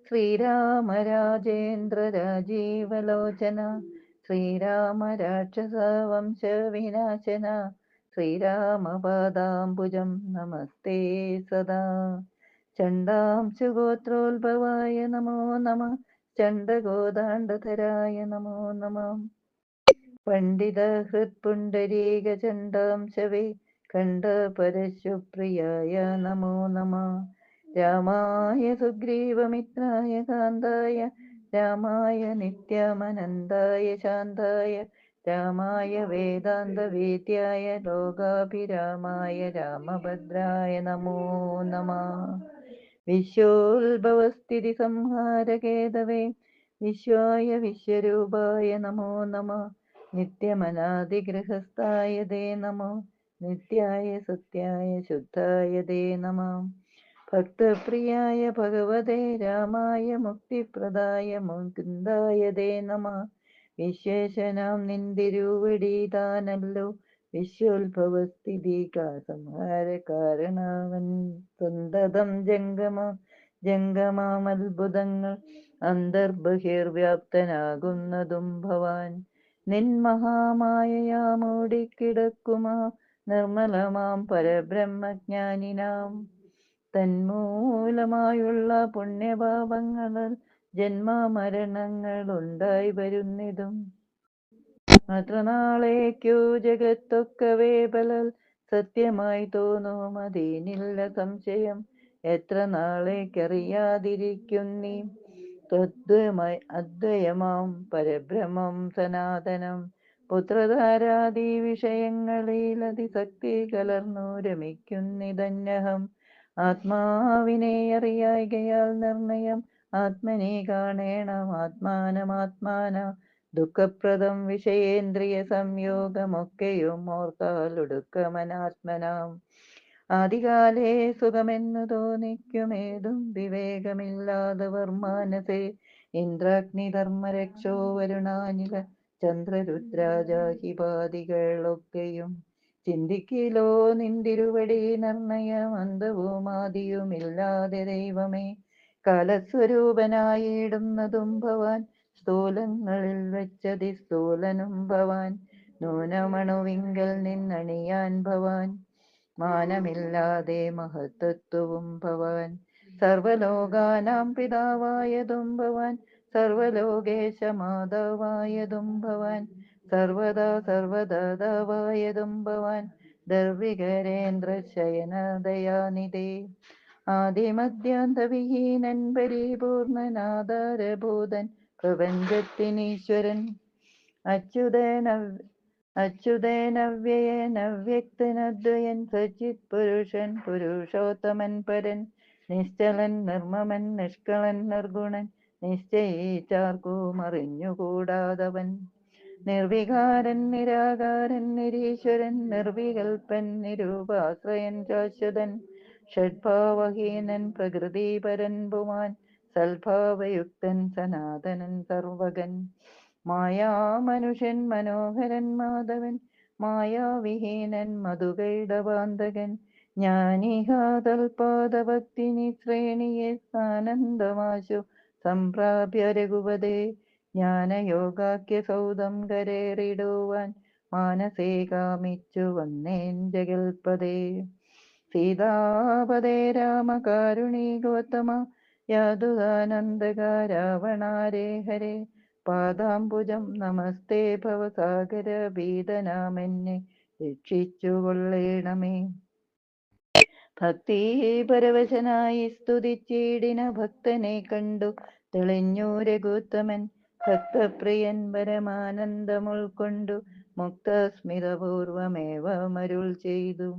ശ്രീരാമ രാജേന്ദ്ര രാജീവലോചന ശ്രീരാമ രാക്ഷസ വംശ വിനാശന ശ്രീരാമപാദാംബുജം നമസ്തേ സദാ. ചണ്ഡാംശുഗോത്രോത്ഭവായ നമോ നമ ചണ്ഡഗോദാണ്ഡധരായ നമോ നമ പണ്ഡിത ഹൃത്പുണ്ഡരീക ചണ്ഡാംശവേ ഖണ്ഡ പരശുപ്രിയായ നമോ നമ രാമായ സുഗ്രീവമിത്രായ കാന്തായ രാമായ നിത്യമനന്തായ ശാന്തായ രാമായ വേദാന്തവേദ്യായ ലോകാഭിരാമായ രാമഭദ്രായ നമോ നമ വിശ്വോത്ഭവസ്ഥിതി സംഹാരകേതവേ വിശ്വായ വിശ്വരൂപായ നമോ നമ നിത്യമനാദിഗൃഹസ്ഥായ ദേ നമോ നിത്യായ സത്യായ ശുദ്ധായ ദേ നമ ഭക്തപ്രിയായ ഭഗവതേ രാമായ മുക്തിപ്രദായ മുകുന്ദായ ദേ നമ വിശ്വേശനാം നിന്തിരുവടിതാനല്ലോ വിശ്വോത്ഭവസ്ഥിതി സംഹാര കാരണവൻ സന്തതം ജംഗമാമത്ഭുതങ്ങൾ അന്തർബഹിർവ്യാപ്തനാകുന്നതും ഭവാൻ നിൻ മഹാമായയാ മൂടിക്കിടക്കുമാ നിർമ്മലമാം പരബ്രഹ്മജ്ഞാനിനാം തന്മൂലമായുള്ള പുണ്യപാപങ്ങളാൽ ജന്മമരണങ്ങൾ ഉണ്ടായി വരുന്നതും അത്ര നാളേക്കു ജഗത്തൊക്കവേ ബലൽ സത്യമായി തോന്നും അതീനില്ല സംശയം എത്ര നാളേക്കറിയാതിരിക്കുന്നീ അദ്വയമാം പരബ്രഹ്മം സനാതനം പുത്രധാരാദി വിഷയങ്ങളിൽ അതിശക്തി കലർന്നു രമിക്കുന്നിതന്യഹം ആത്മാവിനെ അറിയായികയാൽ നിർണയം ആത്മനെ കാണേണം ആത്മാനമാത്മാന ദുഃഖപ്രദം വിഷയേന്ദ്രിയ സംയോഗമൊക്കെയും ഓർത്താലൊടുക്കമനാത്മനാം ആദികാലേ സുഖമെന്നു തോന്നിക്കുമേതും വിവേകമില്ലാതവർ മാനസേ ഇന്ദ്രാഗ്നിധർമ്മരക്ഷോ വരുണാനില ചന്ദ്രരുദ്രാജാഹിപാദികളൊക്കെയും ചിന്തിക്കിലോ നിന്തിരുവടി നിർണയം അന്തവുമാദിയുമില്ലാതെ ദൈവമേ കാലസ്വരൂപനായിടുന്നതും ഭവാൻ സ്ഥൂലങ്ങളിൽ വെച്ചതിസ്ഥൂലനും ഭവാൻ നൂനമണുവിങ്കൽ നിന്നണിയാൻ ഭവാൻ മാനമില്ലാതെ മഹത്തത്വവും ഭവാൻ സർവലോകാനാം പിതാവായതും ഭവാൻ സർവലോകേശമാതാവായതും ഭവാൻ സർവദാ സർവദാതാവായതും ഭവാൻ ദർവികരേന്ദ്രശയനദയാനിധേ ആദിമധ്യാന്തവിഹീനൻ പരിപൂർണനാധാരഭൂതൻ പ്രപഞ്ചത്തിനീശ്വരൻ അച്യുതനവ്യയനവ്യക്തനദ്വയൻ സച്ചിത് പുരുഷൻ പുരുഷോത്തമൻ പരൻ നിശ്ചലൻ നിർമ്മമൻ നിഷ്കളൻ നിർഗുണൻ നിശ്ചയിച്ചാർക്കും അറിഞ്ഞുകൂടാതവൻ നിർവികാരൻ നിരാകാരൻ നിരീശ്വരൻ നിർവികൽപ്പൻ നിരൂപാശ്രയൻ ശാശ്വതൻ ഷഡ്ഭാവഹീനൻ പ്രകൃതിപരൻ പുമാൻ സൽഭാവയുക്തൻ സനാതനൻ സർവകൻ മായാമനുഷ്യൻ മനോഹരൻ മാധവൻ മായാവിഹീനൻ മധുകൈടവാന്തകൻ ജ്ഞാനിഹാതൽപാദഭക്തിനി ശ്രേണിയെ ആനന്ദമാശു സംപ്രാപ്യ രഘുപതേ ജ്ഞാനയോഗാഖ്യ സൗധം കരേറിടുവാൻ മാനസേ കാമിച്ചു വന്നേൻ ജഗൽപദേ സീതാപദേ രാമകാരുണീകോത്തമ യാദുദാനന്ദക രാവണാരേ ഹരേ പാദാംബുജം നമസ്തേ ഭവസാഗര ഭീതനാമെന്നെ രക്ഷിച്ചുകൊള്ളേണമേ ഭക്തി പരവശനായി സ്തുതിച്ചിടിന ഭക്തനെ കണ്ടു തെളിഞ്ഞു രഘുത്തമൻ ഭക്തപ്രിയൻ പരമാനന്ദമുൾക്കൊണ്ടു മുക്തസ്മിതപൂർവമേവ മരുൾ ചെയ്തു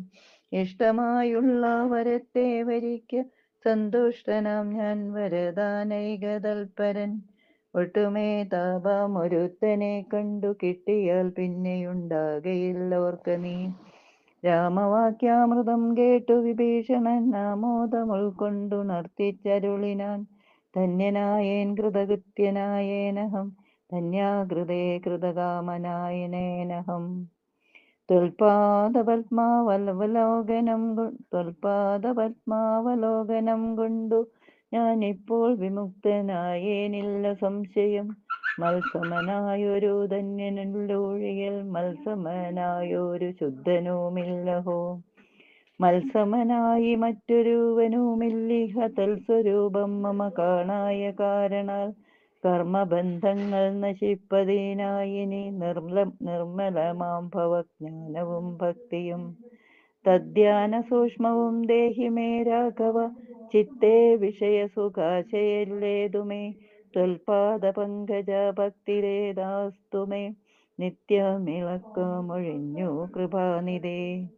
ഇഷ്ടമായുള്ള വരത്തെ വരിക്ക സന്തുഷ്ടനാം ഞാൻ വരദാനൈകതൽപരൻ. ഒട്ടുമേ താപമൊരുത്തനെ കണ്ടു കിട്ടിയാൽ പിന്നെയുണ്ടാകയില്ല ഓർക്ക നീ. രാമവാക്യാമൃതം കേട്ടു വിഭീഷണൻ ആമോദം ഉൾക്കൊണ്ടു നർത്തിച്ചരുളിനാൻ. ധന്യനായേൻ കൃതകൃത്യനായേനഹം ധന്യാകൃതേ കൃതകാമനായനേനഹം. ത്വൽപാദപത്മാവലോകനം കൊണ്ടു ഞാനിപ്പോൾ വിമുക്തനായേനില്ല സംശയം. മത്സമനായൊരു ധന്യനുള്ളൊഴിയൽ മത്സമനായൊരു ശുദ്ധനുമില്ലഹോ. മത്സമനായി മറ്റൊരുവനുമില്ലിഹ തൽസ്വരൂപം മമ കാണായ കാരണാൽ. കർമ്മബന്ധങ്ങൾ നശിപ്പതിനായിനി നിർമ്മലമാം ഭവജ്ഞാനവും ഭക്തിയും. തദ്ധ്യാന സൂക്ഷ്മവും ദേഹി മേ രാഘവ ചിത്തേ വിഷയസുഖാശയല്ലേതുമേ. ത്വൽപാദ പങ്കജ ഭക്തിരേതാസ്തു മേ നിത്യമിളക്കമൊഴിഞ്ഞു കൃപാനിധേ.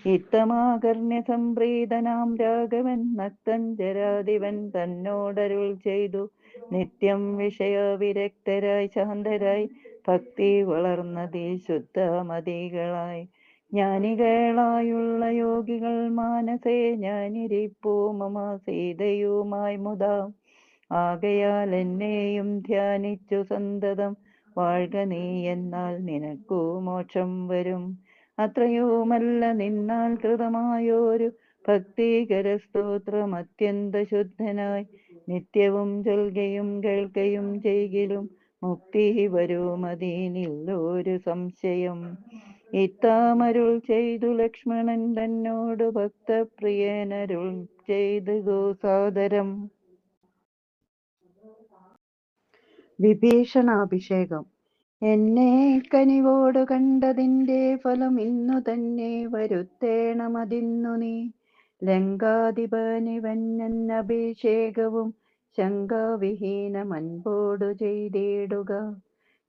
ഇത്തമാകർണ്യ സംപ്രീതനാം രാഘവൻ നക്തൻ ജരാധിപൻ തന്നോടരുൾ ചെയ്തു. നിത്യം വിഷയവിരക്തരായി ശാന്തരായി ഭക്തി വളർന്നതിൽ ശുദ്ധമതികളായി. ജ്ഞാനികളായുള്ള യോഗികൾ മാനസേ ഞാനിരിപ്പൂ മമ സീതയുമായി മുതാ. ആകയാൽ എന്നെയും ധ്യാനിച്ചു സന്തതം വാഴ്ക നീ എന്നാൽ നിനക്കു മോക്ഷം വരും. അത്രയുമല്ല നിന്നാൽ കൃതമായോരു ഭക്തികര സ്തോത്രം അത്യന്ത ശുദ്ധനായി നിത്യവും ചൊൽകയും കേൾക്കയും ചെയ്കിലും മുക്തി വരുമതിനില്ലൊരു സംശയം. ഇത്താമരുൾ ചെയ്തു ലക്ഷ്മണൻ തന്നോട് ഭക്തപ്രിയനരുൾ ചെയ്തു സാദരം. വിഭീഷണാഭിഷേകം. എന്നെ കനിവോടു കണ്ടതിൻ്റെ ഫലം ഇന്നു തന്നെ വരുത്തേണമതിന്നു നീ. ലങ്കാധിപനിവന്നഭിഷേകവും ശങ്കാവിഹീനമൻപോടു ചെയ്തിടുക.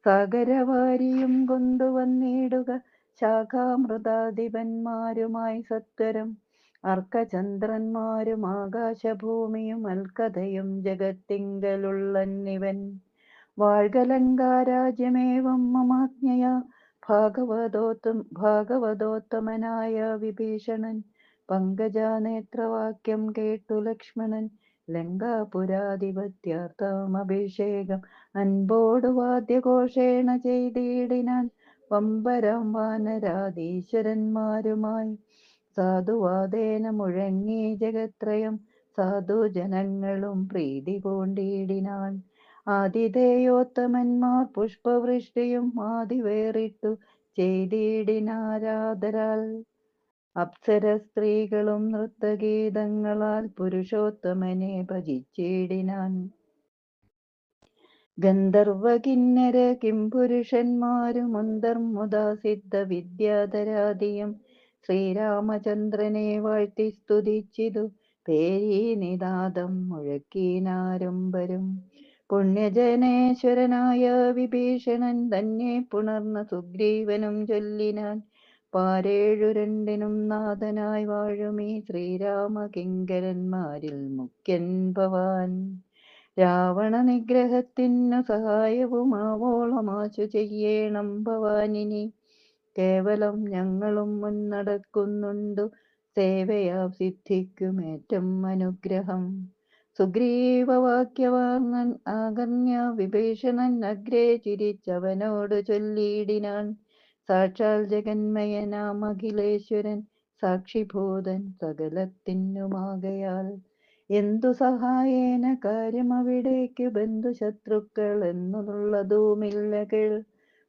സാഗരവാരിയും കൊണ്ടുവന്നിടുക ശാഖാമൃതാധിപന്മാരുമായി സത്വരം. അർക്കചന്ദ്രന്മാരും ആകാശഭൂമിയും അൽക്കഥയും ജഗത്തിങ്കലുള്ളന്നിവൻ. വാഴ്കലങ്കാരാജ്യമേവം മമാജ്ഞയാ ഭാഗവതോത്തമനായ വിഭീഷണൻ. പങ്കജാനേത്രവാക്യം കേട്ടു ലക്ഷ്മണൻ ലങ്കാപുരാധിപത്യാർത്ഥമഭിഷേകം അൻപോടു വാദ്യഘോഷേണ ചെയ്തിടിനാൻ. വമ്പരാം വാനരാധീശ്വരന്മാരുമായി സാധുവാദേന മുഴങ്ങി ജഗത്രയം. സാധുജനങ്ങളും പ്രീതി പൂണ്ടിടിനാൻ. ആതിഥേയോത്തമന്മാർ പുഷ്പവൃഷ്ടിയും ആദിവേറിട്ടു ചെയ്തിടിനാരാദരാൽ. അപ്സര സ്ത്രീകളും നൃത്തഗീതങ്ങളാൽ പുരുഷോത്തമനെ ഭജിച്ചിടിനാൻ. ഗന്ധർവ കിന്നര കിംപുരുഷന്മാരും മുന്തർമുദാ സിദ്ധ വിദ്യാധരാദിയും ശ്രീരാമചന്ദ്രനെ വാഴ്ത്തി സ്തുതിച്ചിതു പേരീനിനാദം മുഴക്കിനാരംഭരും. പുണ്യജനേശ്വരനായ വിഭീഷണൻ തന്നെ പുണർന്ന സുഗ്രീവനും ചൊല്ലിനാൻ. പാരേഴു രണ്ടിനും നാഥനായി വാഴുമീ ശ്രീരാമകിങ്കരന്മാരിൽ മുഖ്യൻ ഭവാൻ. രാവണ നിഗ്രഹത്തിനു സഹായവുമാവോളമാശു ചെയ്യേണം ഭവാനിനി. കേവലം ഞങ്ങളും മുന്നടക്കുന്നുണ്ടു സേവയാ സിദ്ധിക്കുമേറ്റം അനുഗ്രഹം. സുഗ്രീവവാക്യവാങ്ങൻ ആകർണ്യ വിഭീഷണൻ അഗ്രേ ചിരിച്ചവനോട് ചൊല്ലിയിടിനാൻ. സാക്ഷാൽ ജഗന്മയനാം അഖിലേശ്വരൻ സാക്ഷിഭൂതൻ സകലത്തിനുമാകയാൽ. എന്തു സഹായേന കാര്യമവിടേക്കു ബന്ധുശത്രുക്കൾ എന്നുള്ളതുമില്ല കേൾ.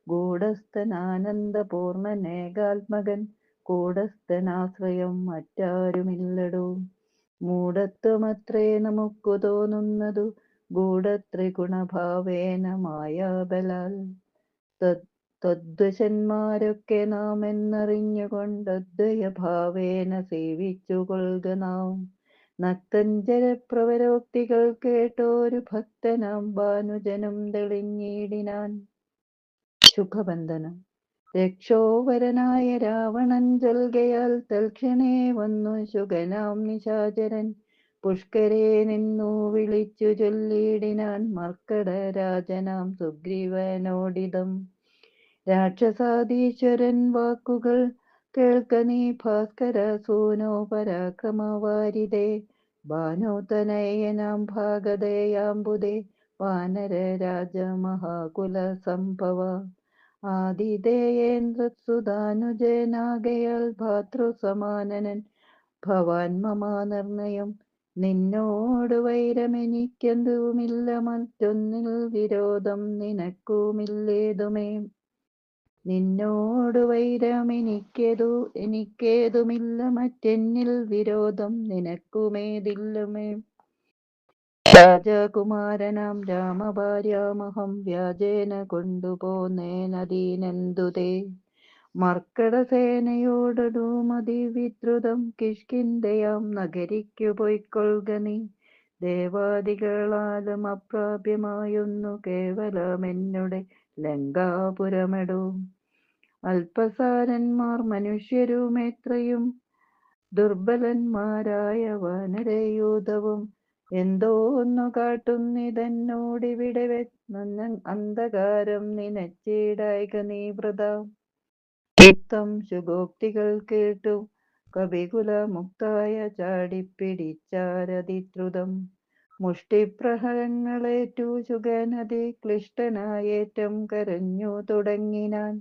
ഗൂഢസ്ഥനാനന്ദപൂർണനേകാത്മകൻ കൂടസ്ഥനാശ്രയം മറ്റാരുമില്ലടോ. മൂഢത്വമത്രേ നമുക്കു തോന്നുന്നതു ഗൂഢത്രിഗുണഭാവേന മായാബലാൽ. തദ്വശന്മാരൊക്കെ നാം എന്നറിഞ്ഞുകൊണ്ടദ്വയഭാവേന സേവിച്ചു കൊള്ളുക നാം. നക്തഞ്ചരപ്രവരോക്തികൾ കേട്ടോരു ഭക്തനാം ഭാനുജനും തെളിഞ്ഞിടിനാൻ. ശുഭബന്ധനം. രക്ഷോവരനായ രാവണൻ ചൊൽകയാൽ തൽക്ഷണേ വന്നു ശുഗനാം നിശാചരൻ. പുഷ്കരെ നിന്നു വിളിച്ചു ചൊല്ലിടിനാൻ മർക്കടരാജനാം സുഗ്രീവനോടിതം. രാക്ഷസാധീശ്വരൻ വാക്കുകൾ കേൾക്ക നീ ഭാസ്കര സൂനോ പരാക്രമവാരിതേ. ഭാനുതനയനാം ഭാഗതയാംബുദേ വാനരരാജ മഹാകുല സംഭവ. ആതിഥേയേന്ദ്രസുതാനുജനാകയാൽ ഭാതൃസമാനനൻ ഭവാൻ മമ നിർണയം. നിന്നോട് വൈരമെനിക്കെന്തുമില്ല, മറ്റൊന്നിൽ വിരോധം നിനക്കുമില്ലേതുമേ. നിന്നോട് എനിക്കേതുമില്ല, മറ്റെന്നിൽ വിരോധം നിനക്കുമേതില്ലുമേ. രാജകുമാരനാം രാമഭാര്യാമഹം വ്യാജേന കൊണ്ടുപോന്നേനദീനെന്തുതേ. മർക്കടസേനയോടൊടുമതിവിദ്രുതം കിഷ്കിന്ധയാം നഗരിക്കു പൊയ്ക്കൊള്ളുക നീ. ദേവാദികളാലും അപ്രാപ്യമായൊന്നു കേവലമെന്നുടെ ലങ്കാപുരമെടു. അല്പസാരന്മാർ മനുഷ്യരുമെത്രയും ദുർബലന്മാരായ വാനരയൂഥവും. എന്തോന്നു കാട്ടുന്നിതെന്നോടിവിടെ അന്ധകാരം നിനച്ചിടായ്ക നീ വൃഥാ. ഇത്തം ശുഭോക്തികൾ കേട്ടു കപികുലമുക്തായ ചാടിപ്പിടിച്ചാരതിദ്രുതം. മുഷ്ടിപ്രഹരങ്ങളേറ്റു ശുകനതി ക്ലിഷ്ടനായേറ്റം കരഞ്ഞു തുടങ്ങിനാൻ.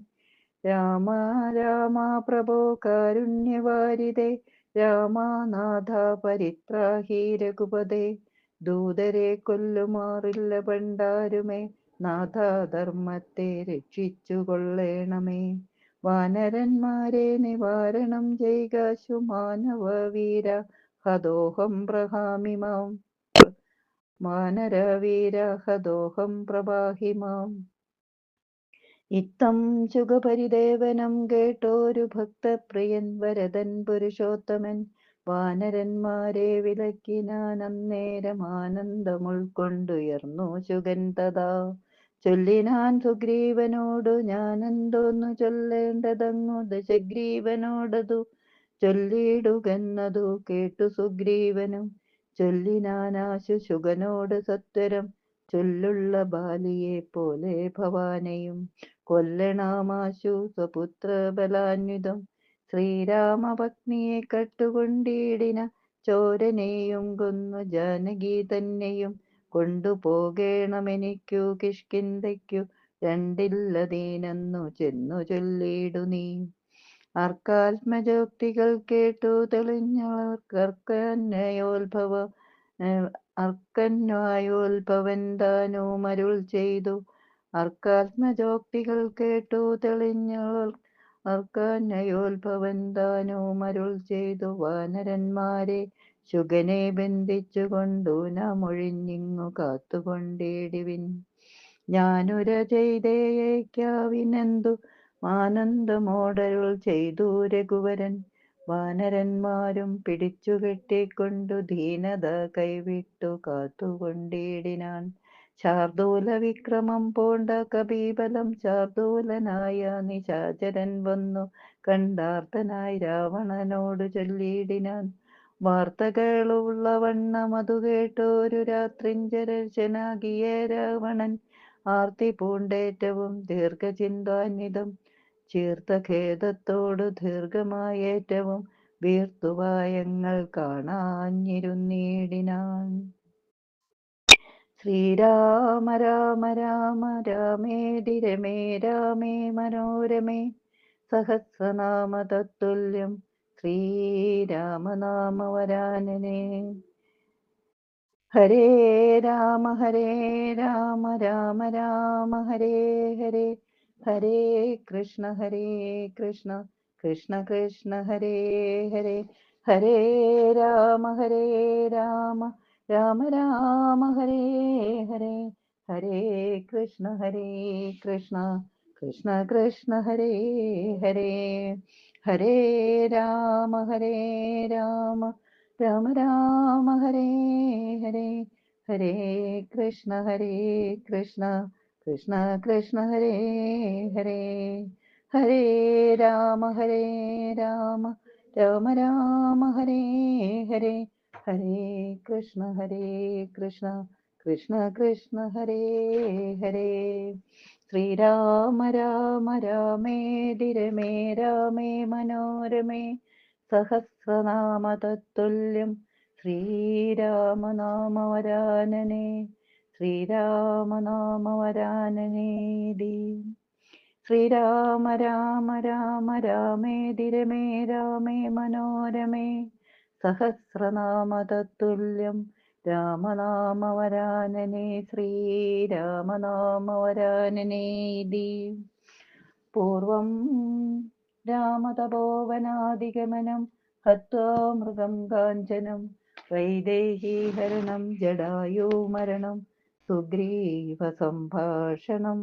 രാമ രാമ പ്രഭോ കാരുണ്യവാരിതേ, രാമനാഥ പരിത്രാഹി രഘുപതേ. ദൂതരെ കൊല്ലുമാറില്ല പണ്ടാരുമേ, നാഥ ധർമ്മത്തെ രക്ഷിച്ചു കൊള്ളേണമേ. വാനരന്മാരെ നിവാരണം ചെയ്കാശു മാനവവീര ഹതോഹം പ്രഹാമിമാം. വാനരവീര ഹതോഹം പ്രഭാഹിമാം. ഇത്തം ശുകപരിദേവനം കേട്ടോരു ഭക്തപ്രിയൻ വരദൻ പുരുഷോത്തമൻ. വാനരന്മാരെ വിലക്കിനാൻ അന്നേരം ആനന്ദമുൾക്കൊണ്ടുയർന്നു ശുകൻ തഥാ. ചൊല്ലിനാൻ സുഗ്രീവനോടു ഞാനെന്തോന്നു ചൊല്ലേണ്ടതങ്ങു ദശഗ്രീവനോടതു ചൊല്ലിടുകെന്നതു കേട്ടു സുഗ്രീവനും. ചൊല്ലിനാനാശു ശുകനോട് സത്വരം, ചൊല്ലുള്ള ബാലിയെ പോലെ ഭവാനെയും കൊല്ലണമാശു സ്വപുത്രബലാന്വിതം. ശ്രീരാമപത്നിയെ കട്ടുകൊണ്ടിടിന ചോരനെയും കൊന്നു ജാനകി തന്നെയും കൊണ്ടുപോകേണമെനിക്കു കിഷ്കിന്ധയ്ക്കു രണ്ടില്ലതീനെന്നു ചെന്നു ചൊല്ലിടു നീ. അർക്കാത്മജോക്തികൾ കേട്ടു അർക്കന്വയോത്ഭവൻ താനുമരുൾ ചെയ്തു. അർക്കാത്മജോക്തികൾ കേട്ടു അർക്കന്വയോത്ഭവൻ താനുമരുൾ ചെയ്തു. വാനരന്മാരെ ശുകനെ ബന്ധിച്ചു കൊണ്ടു നാമൊഴിഞ്ഞിങ്ങു കാത്തുകൊണ്ടിടിവിൻ. ഞാനുര ചെയ്തേയയ്ക്കാവിനെന്തു ആനന്ദമോടരുൾ ചെയ്തു രഘുവരൻ. വാനരന്മാരും പിടിച്ചു കെട്ടിക്കൊണ്ടു ദീനത കൈവിട്ടു കാത്തുകൊണ്ടിടിനാൻ. ശാർദൂല വിക്രമം പൂണ്ട കപീബലം ശാർദൂലനായ നിശാചരൻ വന്നു കണ്ടാർത്തനായി രാവണനോടു ചൊല്ലിടിനാൻ. വാർത്തകളുള്ള വണ്ണമതു കേട്ടൊരു രാത്രിഞ്ചരശനാകിയ രാവണൻ ആർത്തി പൂണ്ടേറ്റവും ദീർഘചിന്താന്വിതം ചീർത്ത ഖേദത്തോടു ദീർഘമായേറ്റവും വീർത്തുവായങ്ങൾ കാണാഞ്ഞിരുന്നിടിനാൻ. ശ്രീരാമ രാമ രാമ രാമേതി രമേ രാമേ മനോരമേ സഹസ്രനാമ തത്തുല്യം ശ്രീരാമനാമവരാനനേ. ഹരേ രാമ രാമ രാമ ഹരേ ഹരേ, ഹരേ കൃഷ്ണ കൃഷ്ണ കൃഷ്ണ ഹരേ ഹരേ. ഹരേ രാമ രാമ രാമ ഹരേ ഹരേ, ഹരേ കൃഷ്ണ കൃഷ്ണ കൃഷ്ണ ഹരേ ഹരേ. ഹരേ രാമ രാമ രാമ ഹരേ ഹരേ, ഹരേ കൃഷ്ണ കൃഷ്ണ കൃഷ്ണ ഹരേ ഹരേ. ഹരേ രാമ രാമ രാമ ഹരേ ഹരേ, ഹരേ കൃഷ്ണ കൃഷ്ണ കൃഷ്ണ ഹരേ ഹരേ. ശ്രീരാമ രാമ രാമേതിരമേ രാമേ മനോരമേ സഹസ്രനാമ തത്തുല്യം ശ്രീരാമനാമവരാനനെ ശ്രീരാമനാമവരാനനേതി. ശ്രീരാമ രാമ രാമ രാമേതിരമേ രാമേ മനോരമേ സഹസ്രനാമ തത്തുല്യം രാമനാമവരാനനെ ശ്രീരാമനാമവരാനനേതി. പൂർവം രാമതപോവനാദിഗമനം ഹത്വാ മൃഗം കാഞ്ചനം വൈദേഹീഹരണം ജടായൂമരണം സുഗ്രീവ സംഭാഷണം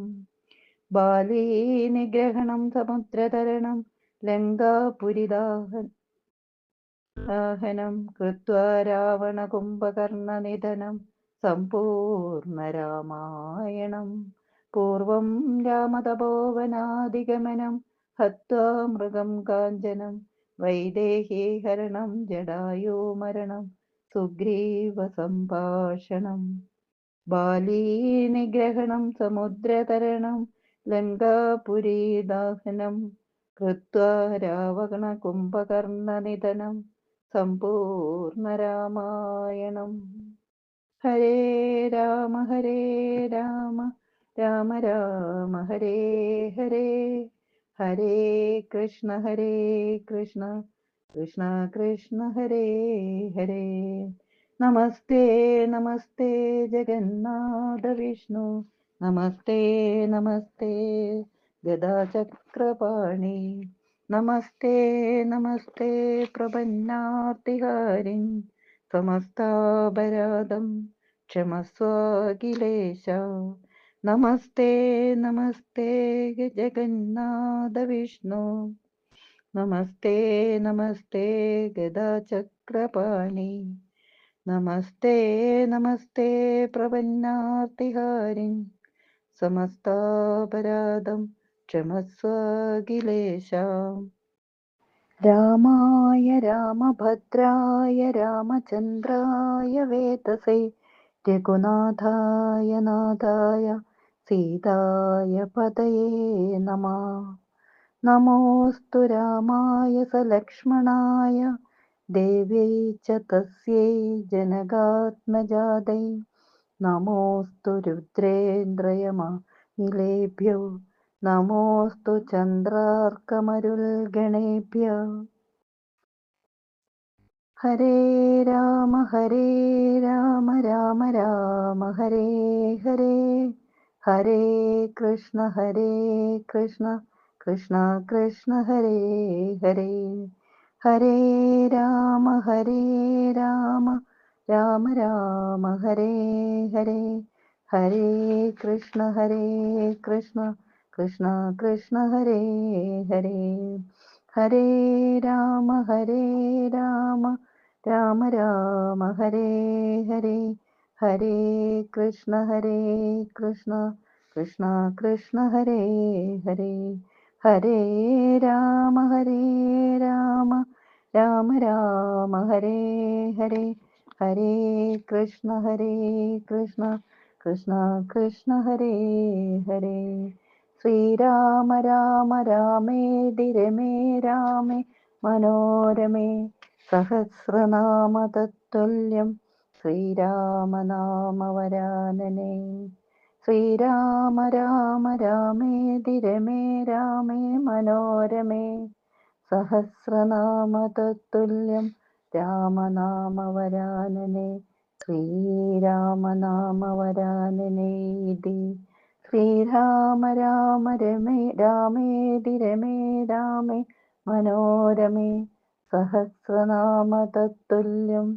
ബാലീ നിഗ്രഹണം സമുദ്രതരണം ലങ്കാപുരിദാഹനം കൃത്വാ രാവണകുംഭകർണനിധനം സമ്പൂർണ്ണരാമായണം. പൂർവം രാമതപോവനാദിഗമനം ഹത്വാ മൃഗം കാഞ്ചനം വൈദേഹീഹരണം ജടായൂമരണം സുഗ്രീവ സംഭാഷണം ബാലീ നിഗ്രഹണം സമുദ്രതരണം ലങ്കാപുരീദാഹനം കൃത്വാ രാവണകുംഭകർണനിധനം സമ്പൂർണ്ണരാമായണം. ഹരേ രാമ രാമ രാമ ഹരേ ഹരേ. ഹരേ കൃഷ്ണ കൃഷ്ണ കൃഷ്ണ ഹരേ ഹരേ. നമസ്തേ നമസ്തേ ജഗന്നാഥ വിഷ്ണു നമസ്തേ നമസ്തേ ഗദാചക്രപാണി നമസ്തേ നമസ്തേ പ്രപന്നാർത്തിഹാരിൻ സമസ്താപരാധം ക്ഷമസ്വാഖിലേശ. നമസ്തേ നമസ്തേ ജഗന്നാഥ വിഷ്ണു നമസ്തേ നമസ്തേ ഗദാചക്രപാണി നമസ്തേ നമസ്തേ പ്രപന്നാർത്തിഹാരിൻ സമസ്താപരാധം ക്ഷമസ്വാഖിലേശ. രാമായ രാമഭദ്രായ രാമചന്ദ്രായ വേതസേ രഘുനാഥായ നാഥായ സീതായ പതയേ നമഃ. നമോസ്തു രാമായ സലക്ഷ്മണായ ദേവ്യൈ ച തസ്യൈ ജനകാത്മജാതൈ നമോസ്തു രുദ്രേന്ദ്രയമനിലേഭ്യോ നമോസ്തു ചന്ദ്രാർക്കമരുൾഗണേഭ്യഃ. ഹരേ രാമ രാമ രാമ ഹരേ ഹരേ. ഹരേ കൃഷ്ണ കൃഷ്ണ കൃഷ്ണ ഹരേ ഹരേ. ഹരേ രാമ രാമ രാമ ഹരേ ഹരേ. ഹരേ കൃഷ്ണ കൃഷ്ണ കൃഷ്ണ ഹരേ ഹരേ. ഹരേ രാമ രാമ രാമ ഹരേ ഹരേ. ഹരേ കൃഷ്ണ കൃഷ്ണ കൃഷ്ണ ഹരേ ഹരേ. ഹരേ രാമ രാമ രാമ ഹരേ ഹരേ. ഹരേ കൃഷ്ണ കൃഷ്ണ ഹരേ ഹരേ. ശ്രീരാമ രാമ രാമേതിരമേ രാമേ മനോരമേ സഹസ്രനാമ തത്തുല്യം ശ്രീരാമനാമവരാനനെ. ശ്രീരാമ രാമേതിരമേ രാമേ മനോരമേ സഹസ്രനാമ തത്തുല്യം രാമനാമവരാനനെ ശ്രീരാമനാമവരാനനേതി. ശ്രീരാമ രാമേതിരമേ രാമേ മനോരമേ സഹസ്രനാമ തത്തുല്യം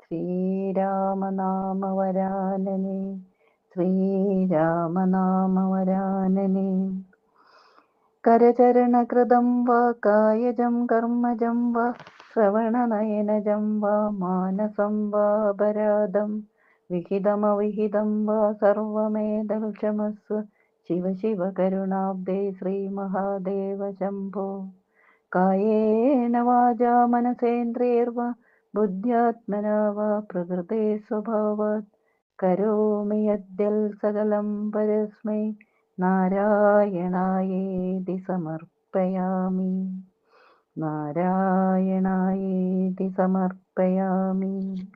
ശ്രീരാമനാമവരാനനെ ശ്രീരാമനാമവരാനനെ. കരചരണകൃതം വാ കായജം കർമ്മജം വാ ശ്രവണനയനജം വാ മാനസം വാ അപരാധം വിഹിതമവിഹിതം വാ സർവമേതൽ ക്ഷമസ്വ ശിവ കരുണാബ്ദേ ശ്രീമഹാദേവ ശംഭോ. കായേന വാചാ മനസേന്ദ്രിയൈർവാ बुद्ध्यात्मना वा प्रकृते स्वभावात् करोमि यद्यत् सकलं परस्मै नारायणायेति समर्पयामि। नारायणायेति समर्पयामि।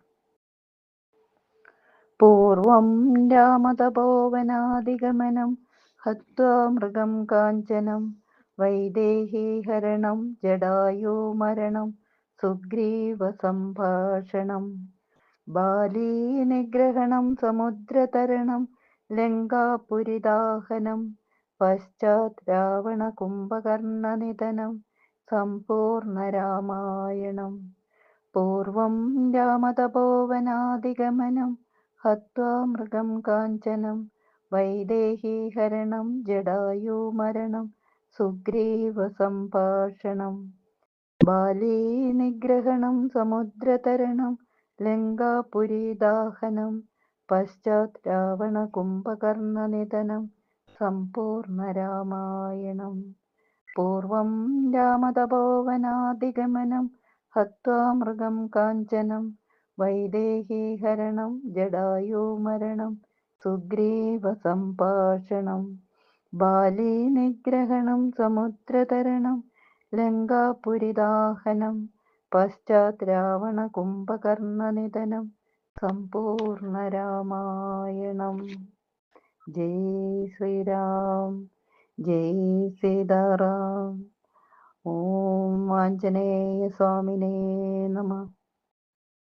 पूर्वं रामतपोवनादिगमनं हत्वा मृगं काञ्चनं वैदेहीहरणं जटायुमरणं सुग्रीवसम्भाषणं बालीनिग्रहणं समुद्रतरणं लङ्कापुरीदाहनं पश्चात् रावणकुम्भकर्णनिधनं सम्पूर्णरामायणम्। पूर्वं रामतपोवनादिगमनं हत्वा मृगं काञ्चनं वैदेहीहरणं जटायुमरणं सुग्रीवसम्भाषणं बालीनिग्रहणं समुद्रतरणं लङ्कापुरीदाहनं पश्चात् रावणकुम्भकर्णनिधनं सम्पूर्णरामायणम्। पूर्वं रामतपोवनादिगमनं हत्वा मृगं काञ्चनं वैदेहीहरणं जटायुमरणं सुग्रीवसम्भाषणं बालीनिग्रहणं समुद्रतरणं लङ्कापुरीदाहनं पश्चात् रावणकुम्भकर्णनिधनं सम्पूर्णरामायणम्। जय श्रीराम, जय सीताराम। ഓം ആഞ്ജനേയ സ്വാമിനേ നമഃ.